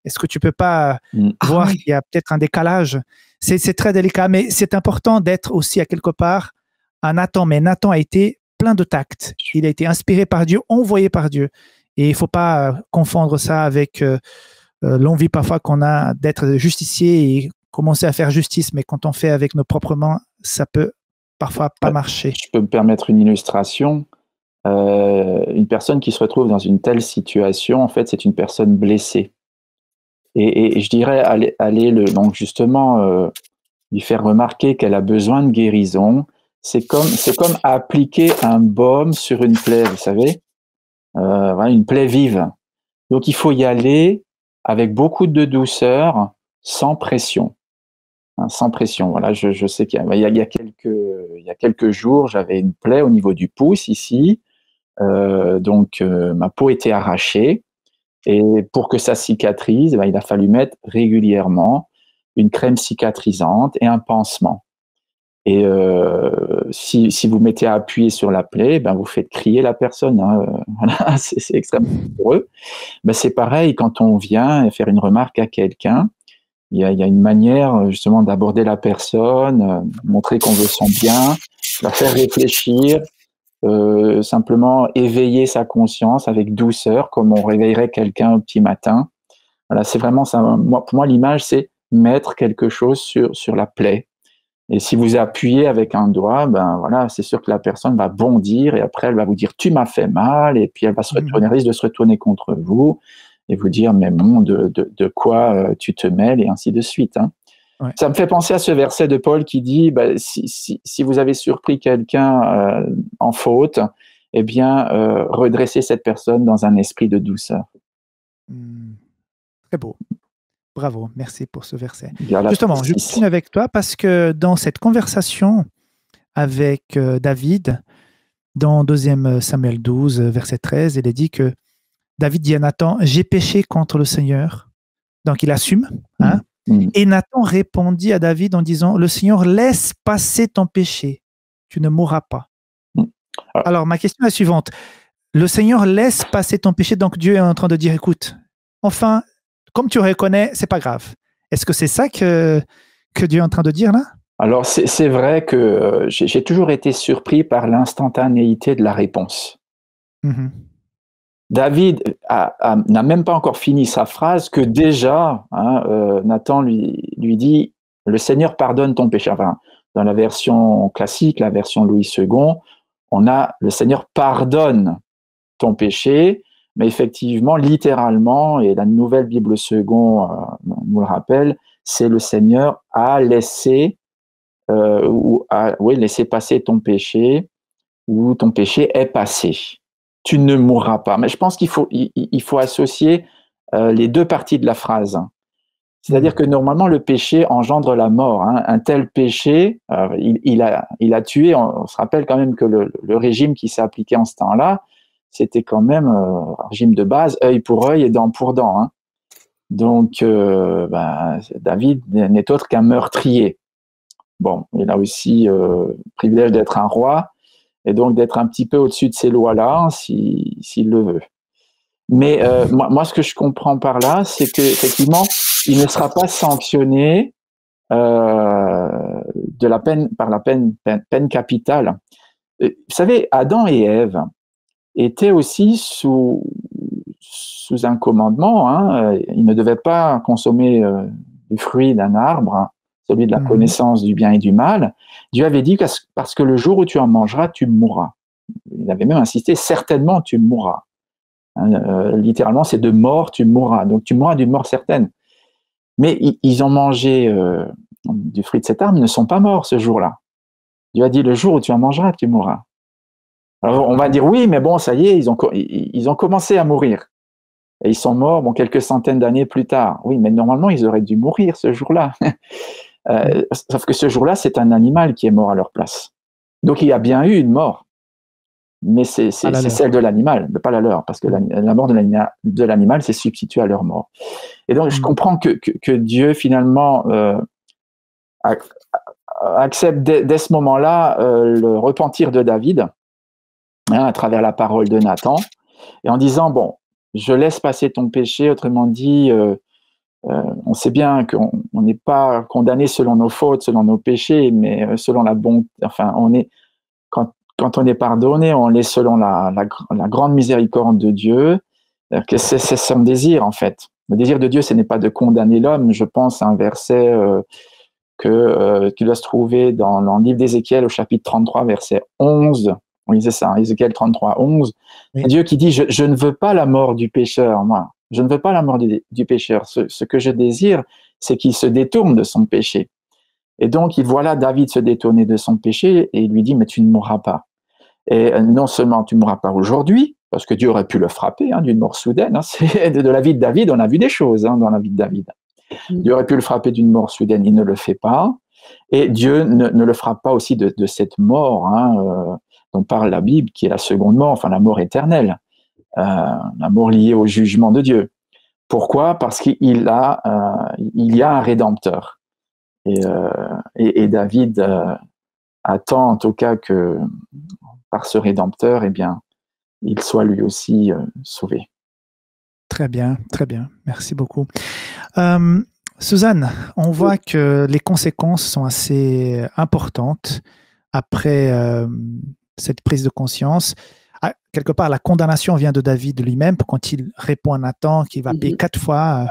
Est-ce que tu peux pas voir qu'il y a peut-être un décalage? C'est très délicat, mais c'est important d'être aussi à quelque part un Nathan. Mais Nathan a été plein de tact. Il a été inspiré par Dieu, envoyé par Dieu. Et il ne faut pas confondre ça avec l'envie parfois qu'on a d'être justicier et commencer à faire justice, mais quand on fait avec nos propres mains, ça peut parfois pas marcher. Je peux me permettre une illustration. Une personne qui se retrouve dans une telle situation, en fait, c'est une personne blessée. Et je dirais, donc justement, lui faire remarquer qu'elle a besoin de guérison. C'est comme appliquer un baume sur une plaie, vous savez, voilà, une plaie vive. Donc, il faut y aller avec beaucoup de douceur, sans pression. Hein, sans pression. Voilà, je sais qu'il y a quelques jours, j'avais une plaie au niveau du pouce ici. Donc, ma peau était arrachée. Et pour que ça cicatrise, il a fallu mettre régulièrement une crème cicatrisante et un pansement. Et si vous mettez à appuyer sur la plaie, vous faites crier la personne. Hein. Voilà, c'est extrêmement douloureux. C'est pareil quand on vient faire une remarque à quelqu'un. Il y a une manière justement d'aborder la personne, montrer qu'on veut son bien, la faire réfléchir, simplement éveiller sa conscience avec douceur, comme on réveillerait quelqu'un au petit matin. Voilà, c'est vraiment ça. Pour moi, l'image, c'est mettre quelque chose sur la plaie. Et si vous appuyez avec un doigt, voilà, c'est sûr que la personne va bondir et après elle va vous dire tu m'as fait mal et puis elle va se retourner, risque de se retourner contre vous et vous dire mais bon de quoi tu te mêles et ainsi de suite. Hein. Ouais. Ça me fait penser à ce verset de Paul qui dit si vous avez surpris quelqu'un en faute, eh bien redressez cette personne dans un esprit de douceur. Très beau. Bravo, merci pour ce verset. Justement, je continue avec toi parce que dans cette conversation avec David, dans 2 Samuel 12, verset 13, il est dit que David dit à Nathan, « J'ai péché contre le Seigneur. » Donc, il assume. Hein? Et Nathan répondit à David en disant, « Le Seigneur laisse passer ton péché. Tu ne mourras pas. » Alors, ma question est la suivante. Le Seigneur laisse passer ton péché, donc Dieu est en train de dire, « Écoute, enfin, comme tu reconnais, c'est pas grave. » Est-ce que c'est ça que Dieu est en train de dire là? Alors, c'est vrai que j'ai toujours été surpris par l'instantanéité de la réponse. David n'a même pas encore fini sa phrase que déjà, Nathan lui dit « Le Seigneur pardonne ton péché ». Enfin, dans la version classique, la version Louis II, on a « Le Seigneur pardonne ton péché ». Mais effectivement, littéralement, et la nouvelle Bible second nous le rappelle, c'est le Seigneur a laissé laissé passer ton péché, ou ton péché est passé. Tu ne mourras pas. Mais je pense qu'il faut associer les deux parties de la phrase. C'est-à-dire que normalement, le péché engendre la mort. Hein. Un tel péché, il a tué. On se rappelle quand même que le régime qui s'est appliqué en ce temps-là, c'était quand même un régime de base, œil pour œil et dent pour dent. Hein. Donc, David n'est autre qu'un meurtrier. Bon, il a aussi le privilège d'être un roi et donc d'être un petit peu au-dessus de ces lois-là, s'il le veut. Mais moi, ce que je comprends par là, c'est qu'effectivement, il ne sera pas sanctionné par la peine capitale. Vous savez, Adam et Ève étaient aussi sous un commandement. Hein. Ils ne devaient pas consommer du fruit d'un arbre, celui de la connaissance du bien et du mal. Dieu avait dit parce que le jour où tu en mangeras, tu mourras. Il avait même insisté, certainement tu mourras. Hein, littéralement, c'est de mort, tu mourras. Donc tu mourras d'une mort certaine. Mais ils ont mangé du fruit de cet arbre, ils ne sont pas morts ce jour-là. Dieu a dit, le jour où tu en mangeras, tu mourras. Alors, on va dire oui, mais bon, ça y est, ils ont commencé à mourir. Et ils sont morts, quelques centaines d'années plus tard. Oui, mais normalement, ils auraient dû mourir ce jour-là. Sauf que ce jour-là, c'est un animal qui est mort à leur place. Donc, il y a bien eu une mort. Mais c'est celle de l'animal, mais pas la leur, parce que la mort de l'animal s'est substituée à leur mort. Et donc, je comprends que Dieu, finalement, accepte dès ce moment-là le repentir de David, à travers la parole de Nathan, et en disant, bon, je laisse passer ton péché, autrement dit, on sait bien qu'on n'est pas condamné selon nos fautes, selon nos péchés, mais selon la bonté, enfin, quand on est pardonné, on l'est selon la grande miséricorde de Dieu, que c'est son désir, en fait. Le désir de Dieu, ce n'est pas de condamner l'homme. Je pense à un verset qui doit se trouver dans le livre d'Ézéchiel au chapitre 33, verset 11. Oui, c'est ça, Ézéchiel 33, 11. Oui. C'est Dieu qui dit, je ne veux pas la mort du pécheur, moi. Je ne veux pas la mort du pécheur. Ce que je désire, c'est qu'il se détourne de son péché. Et donc, il voit là David se détourner de son péché et il lui dit, mais tu ne mourras pas. Et non seulement tu ne mourras pas aujourd'hui, parce que Dieu aurait pu le frapper d'une mort soudaine. De la vie de David, on a vu des choses dans la vie de David. Dieu aurait pu le frapper d'une mort soudaine, il ne le fait pas. Et Dieu ne le frappe pas aussi de cette mort dont parle la Bible, qui est la seconde mort, enfin la mort éternelle, la mort liée au jugement de Dieu. Pourquoi? Parce qu'il y a un rédempteur. Et David attend en tout cas que par ce rédempteur, eh bien, il soit lui aussi sauvé. Très bien, merci beaucoup. Suzanne, on voit que les conséquences sont assez importantes après cette prise de conscience. Quelque part, la condamnation vient de David lui-même quand il répond à Nathan qu'il va payer 4 fois.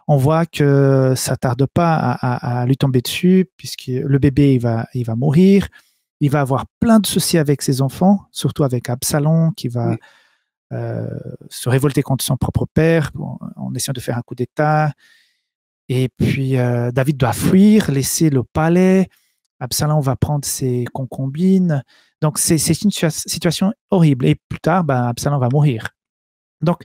On voit que ça ne tarde pas à lui tomber dessus, puisque le bébé il va mourir. Il va avoir plein de soucis avec ses enfants, surtout avec Absalom qui va se révolter contre son propre père en essayant de faire un coup d'État. Et puis David doit fuir, laisser le palais. Absalom va prendre ses concubines. Donc c'est une situation horrible. Et plus tard, Absalom va mourir. Donc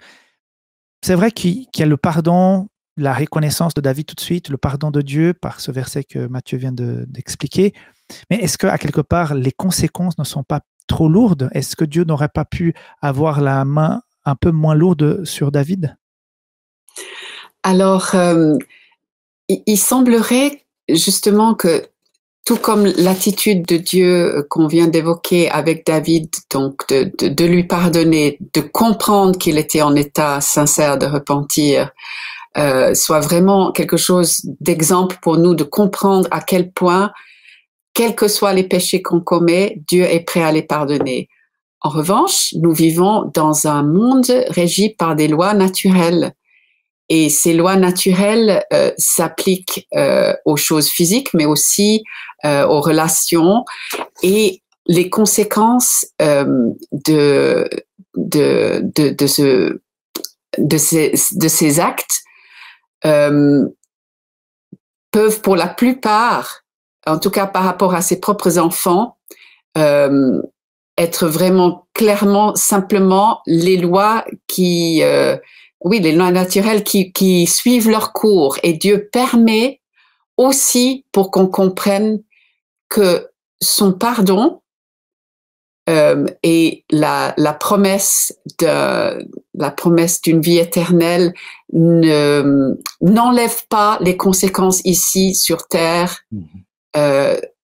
c'est vrai qu'il y a le pardon, la reconnaissance de David tout de suite, le pardon de Dieu par ce verset que Mathieu vient d'expliquer. Mais est-ce qu'à quelque part, les conséquences ne sont pas trop lourdes? Est-ce que Dieu n'aurait pas pu avoir la main un peu moins lourde sur David? Alors, il semblerait justement que, tout comme l'attitude de Dieu qu'on vient d'évoquer avec David, donc de lui pardonner, de comprendre qu'il était en état sincère de repentir, soit vraiment quelque chose d'exemple pour nous de comprendre à quel point, quels que soient les péchés qu'on commet, Dieu est prêt à les pardonner. En revanche, nous vivons dans un monde régi par des lois naturelles. Et ces lois naturelles s'appliquent aux choses physiques, mais aussi aux relations. Et les conséquences de ces actes peuvent, pour la plupart, en tout cas par rapport à ses propres enfants, être vraiment clairement, simplement les lois qui... les lois naturelles qui suivent leur cours. Et Dieu permet aussi pour qu'on comprenne que son pardon et la promesse d'une vie éternelle n'enlève pas les conséquences ici sur terre.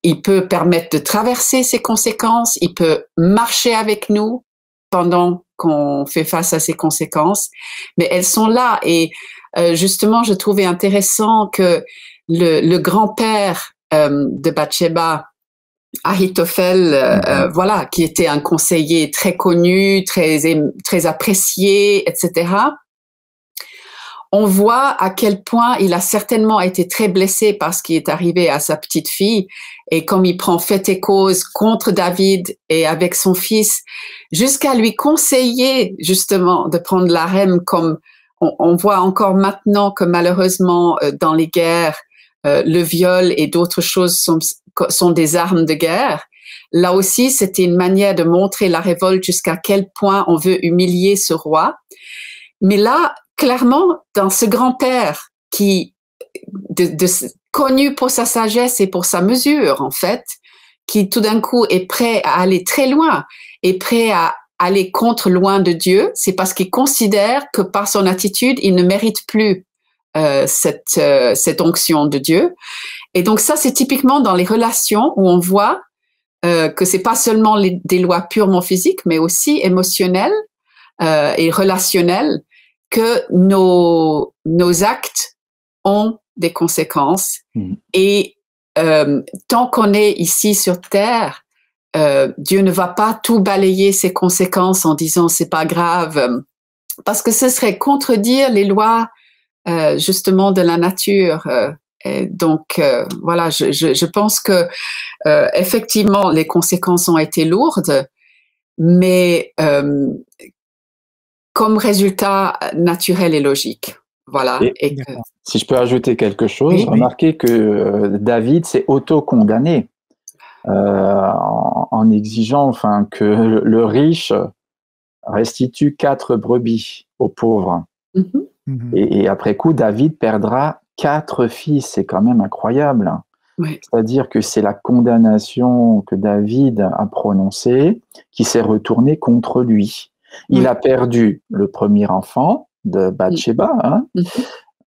Il peut permettre de traverser ces conséquences, il peut marcher avec nous pendant qu'on fait face à ces conséquences, mais elles sont là. Et justement, je trouvais intéressant que le grand-père de Bathsheba, Ahitophel, qui était un conseiller très connu, très apprécié, etc., on voit à quel point il a certainement été très blessé par ce qui est arrivé à sa petite fille, et comme il prend fait et cause contre David et avec son fils, jusqu'à lui conseiller justement de prendre l'harem, comme on voit encore maintenant que malheureusement dans les guerres, le viol et d'autres choses sont des armes de guerre. Là aussi, c'était une manière de montrer la révolte jusqu'à quel point on veut humilier ce roi. Mais là, clairement, dans ce grand-père qui, connu pour sa sagesse et pour sa mesure, en fait, qui tout d'un coup est prêt à aller très loin, est prêt à aller contre loin de Dieu, c'est parce qu'il considère que par son attitude, il ne mérite plus cette onction de Dieu. Et donc ça, c'est typiquement dans les relations où on voit que c'est pas seulement des lois purement physiques, mais aussi émotionnelles et relationnelles, que nos actes ont des conséquences. Et tant qu'on est ici sur Terre, Dieu ne va pas tout balayer ces conséquences en disant c'est pas grave, parce que ce serait contredire les lois justement de la nature. Et donc, voilà, je pense que effectivement, les conséquences ont été lourdes, mais comme résultat naturel et logique. Voilà. Et si je peux ajouter quelque chose, remarquez que David s'est auto-condamné en exigeant que le riche restitue 4 brebis aux pauvres. Et après coup, David perdra 4 fils. C'est quand même incroyable. Oui. C'est-à-dire que c'est la condamnation que David a prononcée qui s'est retournée contre lui. Il a perdu le premier enfant de Bathsheba. Hein.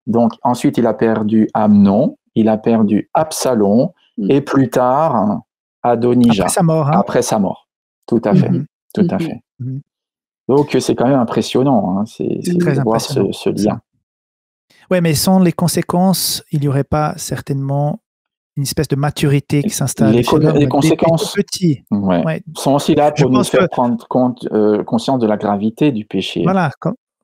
Donc, ensuite, il a perdu Amnon, il a perdu Absalom, et plus tard, Adonijah. Après sa mort. Hein. Après sa mort. Tout à fait. Tout à fait. Donc, c'est quand même impressionnant. Hein. C'est très de voir impressionnant, ce lien. Oui, mais sans les conséquences, il n'y aurait pas certainement une espèce de maturité qui s'installe. Les conséquences sont aussi là pour nous faire prendre conscience de la gravité du péché. Voilà,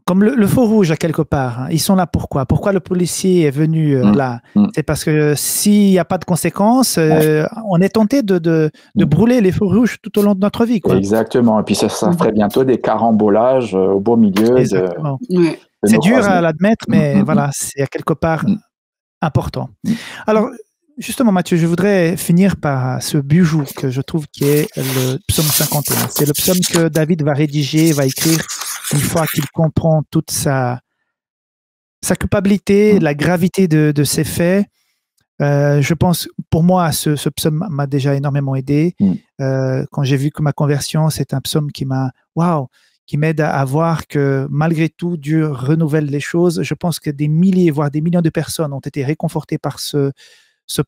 comme le feu rouge à quelque part. Hein. Ils sont là pourquoi? Pourquoi le policier est venu là? C'est parce que s'il n'y a pas de conséquences, on est tenté de brûler les feux rouges tout au long de notre vie. Quoi. Exactement. Et puis ça ferait bientôt des carambolages au beau milieu. Exactement. C'est dur à l'admettre, mais voilà, c'est à quelque part important. Alors, justement, Mathieu, je voudrais finir par ce bijou que je trouve qui est le psaume 51. C'est le psaume que David va rédiger, va écrire une fois qu'il comprend toute sa culpabilité, la gravité de ses faits. Je pense, pour moi, ce psaume m'a déjà énormément aidé. Quand j'ai vu que ma conversion, c'est un psaume qui m'aide à voir que malgré tout, Dieu renouvelle les choses. Je pense que des milliers, voire des millions de personnes ont été réconfortées par ce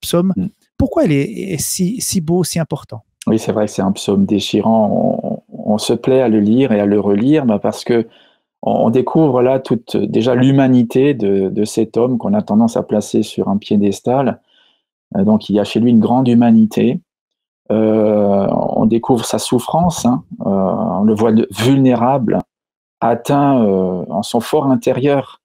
psaume. Pourquoi il est si beau, si important? Oui, c'est vrai que c'est un psaume déchirant. On se plaît à le lire et à le relire parce que on découvre là déjà l'humanité de cet homme qu'on a tendance à placer sur un piédestal. Donc, il y a chez lui une grande humanité. On découvre sa souffrance. Hein. On le voit vulnérable, atteint en son fort intérieur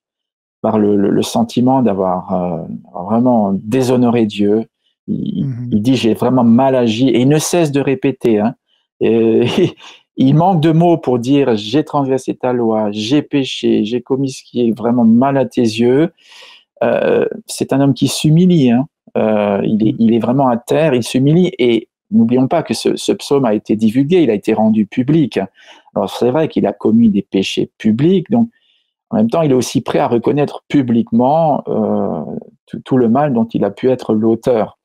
par le sentiment d'avoir vraiment déshonoré Dieu. Il dit « j'ai vraiment mal agi » et il ne cesse de répéter. Hein, et il manque de mots pour dire « j'ai transgressé ta loi, j'ai péché, j'ai commis ce qui est vraiment mal à tes yeux ». C'est un homme qui s'humilie. Hein. Il est vraiment à terre, il s'humilie et n'oublions pas que ce psaume a été divulgué, il a été rendu public. Alors c'est vrai qu'il a commis des péchés publics, donc en même temps, il est aussi prêt à reconnaître publiquement tout le mal dont il a pu être l'auteur.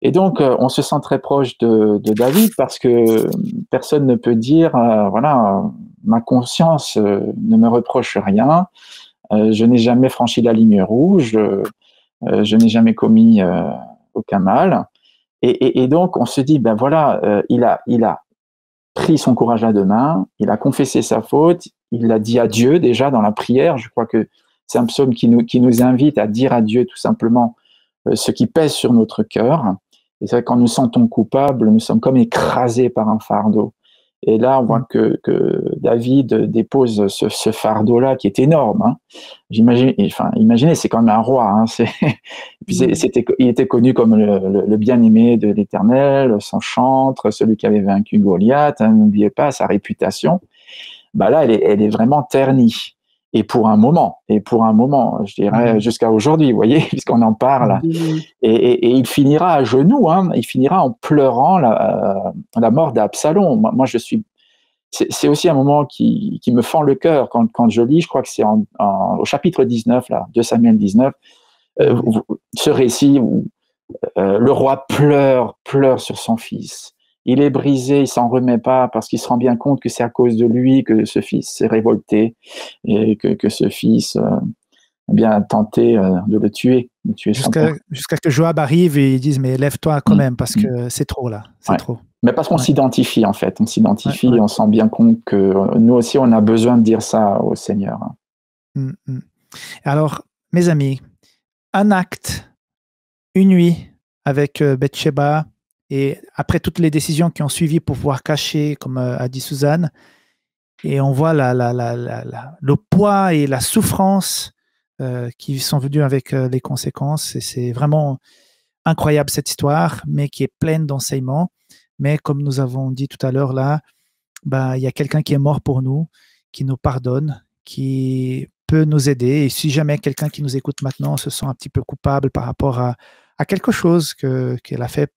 Et donc, on se sent très proche de David parce que personne ne peut dire, voilà, ma conscience ne me reproche rien, je n'ai jamais franchi la ligne rouge, je n'ai jamais commis aucun mal. Et donc, on se dit, ben voilà, il a pris son courage à deux mains, il a confessé sa faute, il l'a dit à Dieu déjà dans la prière. Je crois que c'est un psaume qui nous invite à dire à Dieu tout simplement ce qui pèse sur notre cœur. Et c'est vrai, quand nous sentons coupables, nous sommes comme écrasés par un fardeau. Et là, on voit que David dépose ce fardeau-là qui est énorme. Hein. Imaginez, c'est quand même un roi. Hein. Il était connu comme le bien-aimé de l'Éternel, son chantre, celui qui avait vaincu Goliath. Hein, n'oubliez pas sa réputation. Bah là, elle est vraiment ternie. Et pour un moment, je dirais jusqu'à aujourd'hui, vous voyez, puisqu'on en parle. Et il finira à genoux, hein, il finira en pleurant la mort d'Absalom. Moi, c'est aussi un moment qui me fend le cœur quand je lis, je crois que c'est au chapitre 19, là, 2 Samuel 19, ce récit où le roi pleure sur son fils. Il est brisé, il s'en remet pas parce qu'il se rend bien compte que c'est à cause de lui que ce fils s'est révolté et que ce fils a bien tenté de le tuer. Jusqu'à que Joab arrive et ils disent mais lève-toi quand même parce que c'est trop là, c'est trop. Mais parce qu'on s'identifie en fait, on sent bien compte que nous aussi on a besoin de dire ça au Seigneur. Alors mes amis, un acte, une nuit avec Bathsheba. Et après toutes les décisions qui ont suivi pour pouvoir cacher, comme a dit Suzanne, et on voit le poids et la souffrance qui sont venus avec les conséquences. Et c'est vraiment incroyable cette histoire, mais qui est pleine d'enseignements. Mais comme nous avons dit tout à l'heure là, il y a quelqu'un qui est mort pour nous, qui nous pardonne, qui peut nous aider. Et si jamais quelqu'un qui nous écoute maintenant se sent un petit peu coupable par rapport à quelque chose qu'elle a fait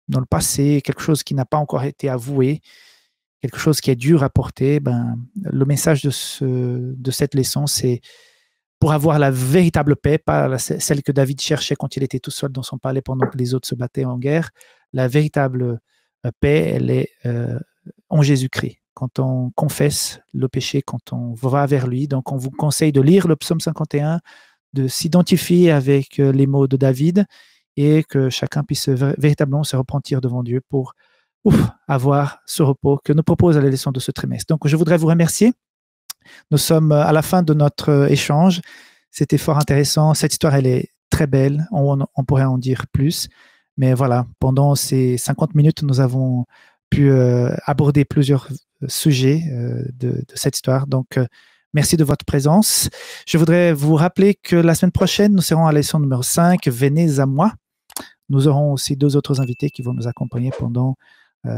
dans le passé, quelque chose qui n'a pas encore été avoué, quelque chose qui est dur à porter, le message de cette leçon, c'est pour avoir la véritable paix, pas celle que David cherchait quand il était tout seul dans son palais pendant que les autres se battaient en guerre. La véritable paix, elle est en Jésus-Christ. Quand on confesse le péché, quand on va vers lui. Donc, on vous conseille de lire le psaume 51, de s'identifier avec les mots de David et que chacun puisse véritablement se repentir devant Dieu pour avoir ce repos que nous propose la leçon de ce trimestre. Donc, je voudrais vous remercier. Nous sommes à la fin de notre échange. C'était fort intéressant. Cette histoire, elle est très belle. On pourrait en dire plus. Mais voilà, pendant ces 50 minutes, nous avons pu aborder plusieurs sujets de cette histoire. Donc, merci de votre présence. Je voudrais vous rappeler que la semaine prochaine, nous serons à la leçon numéro 5, Venez à moi. Nous aurons aussi 2 autres invités qui vont nous accompagner pendant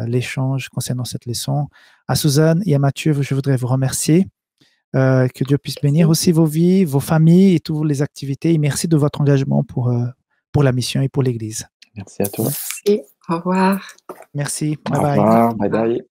l'échange concernant cette leçon. À Suzanne et à Mathieu, je voudrais vous remercier. Que Dieu puisse bénir aussi vos vies, vos familles et toutes les activités. Et merci de votre engagement pour la mission et pour l'Église. Merci à toi. Merci. Au revoir. Merci. Au revoir. Bye bye.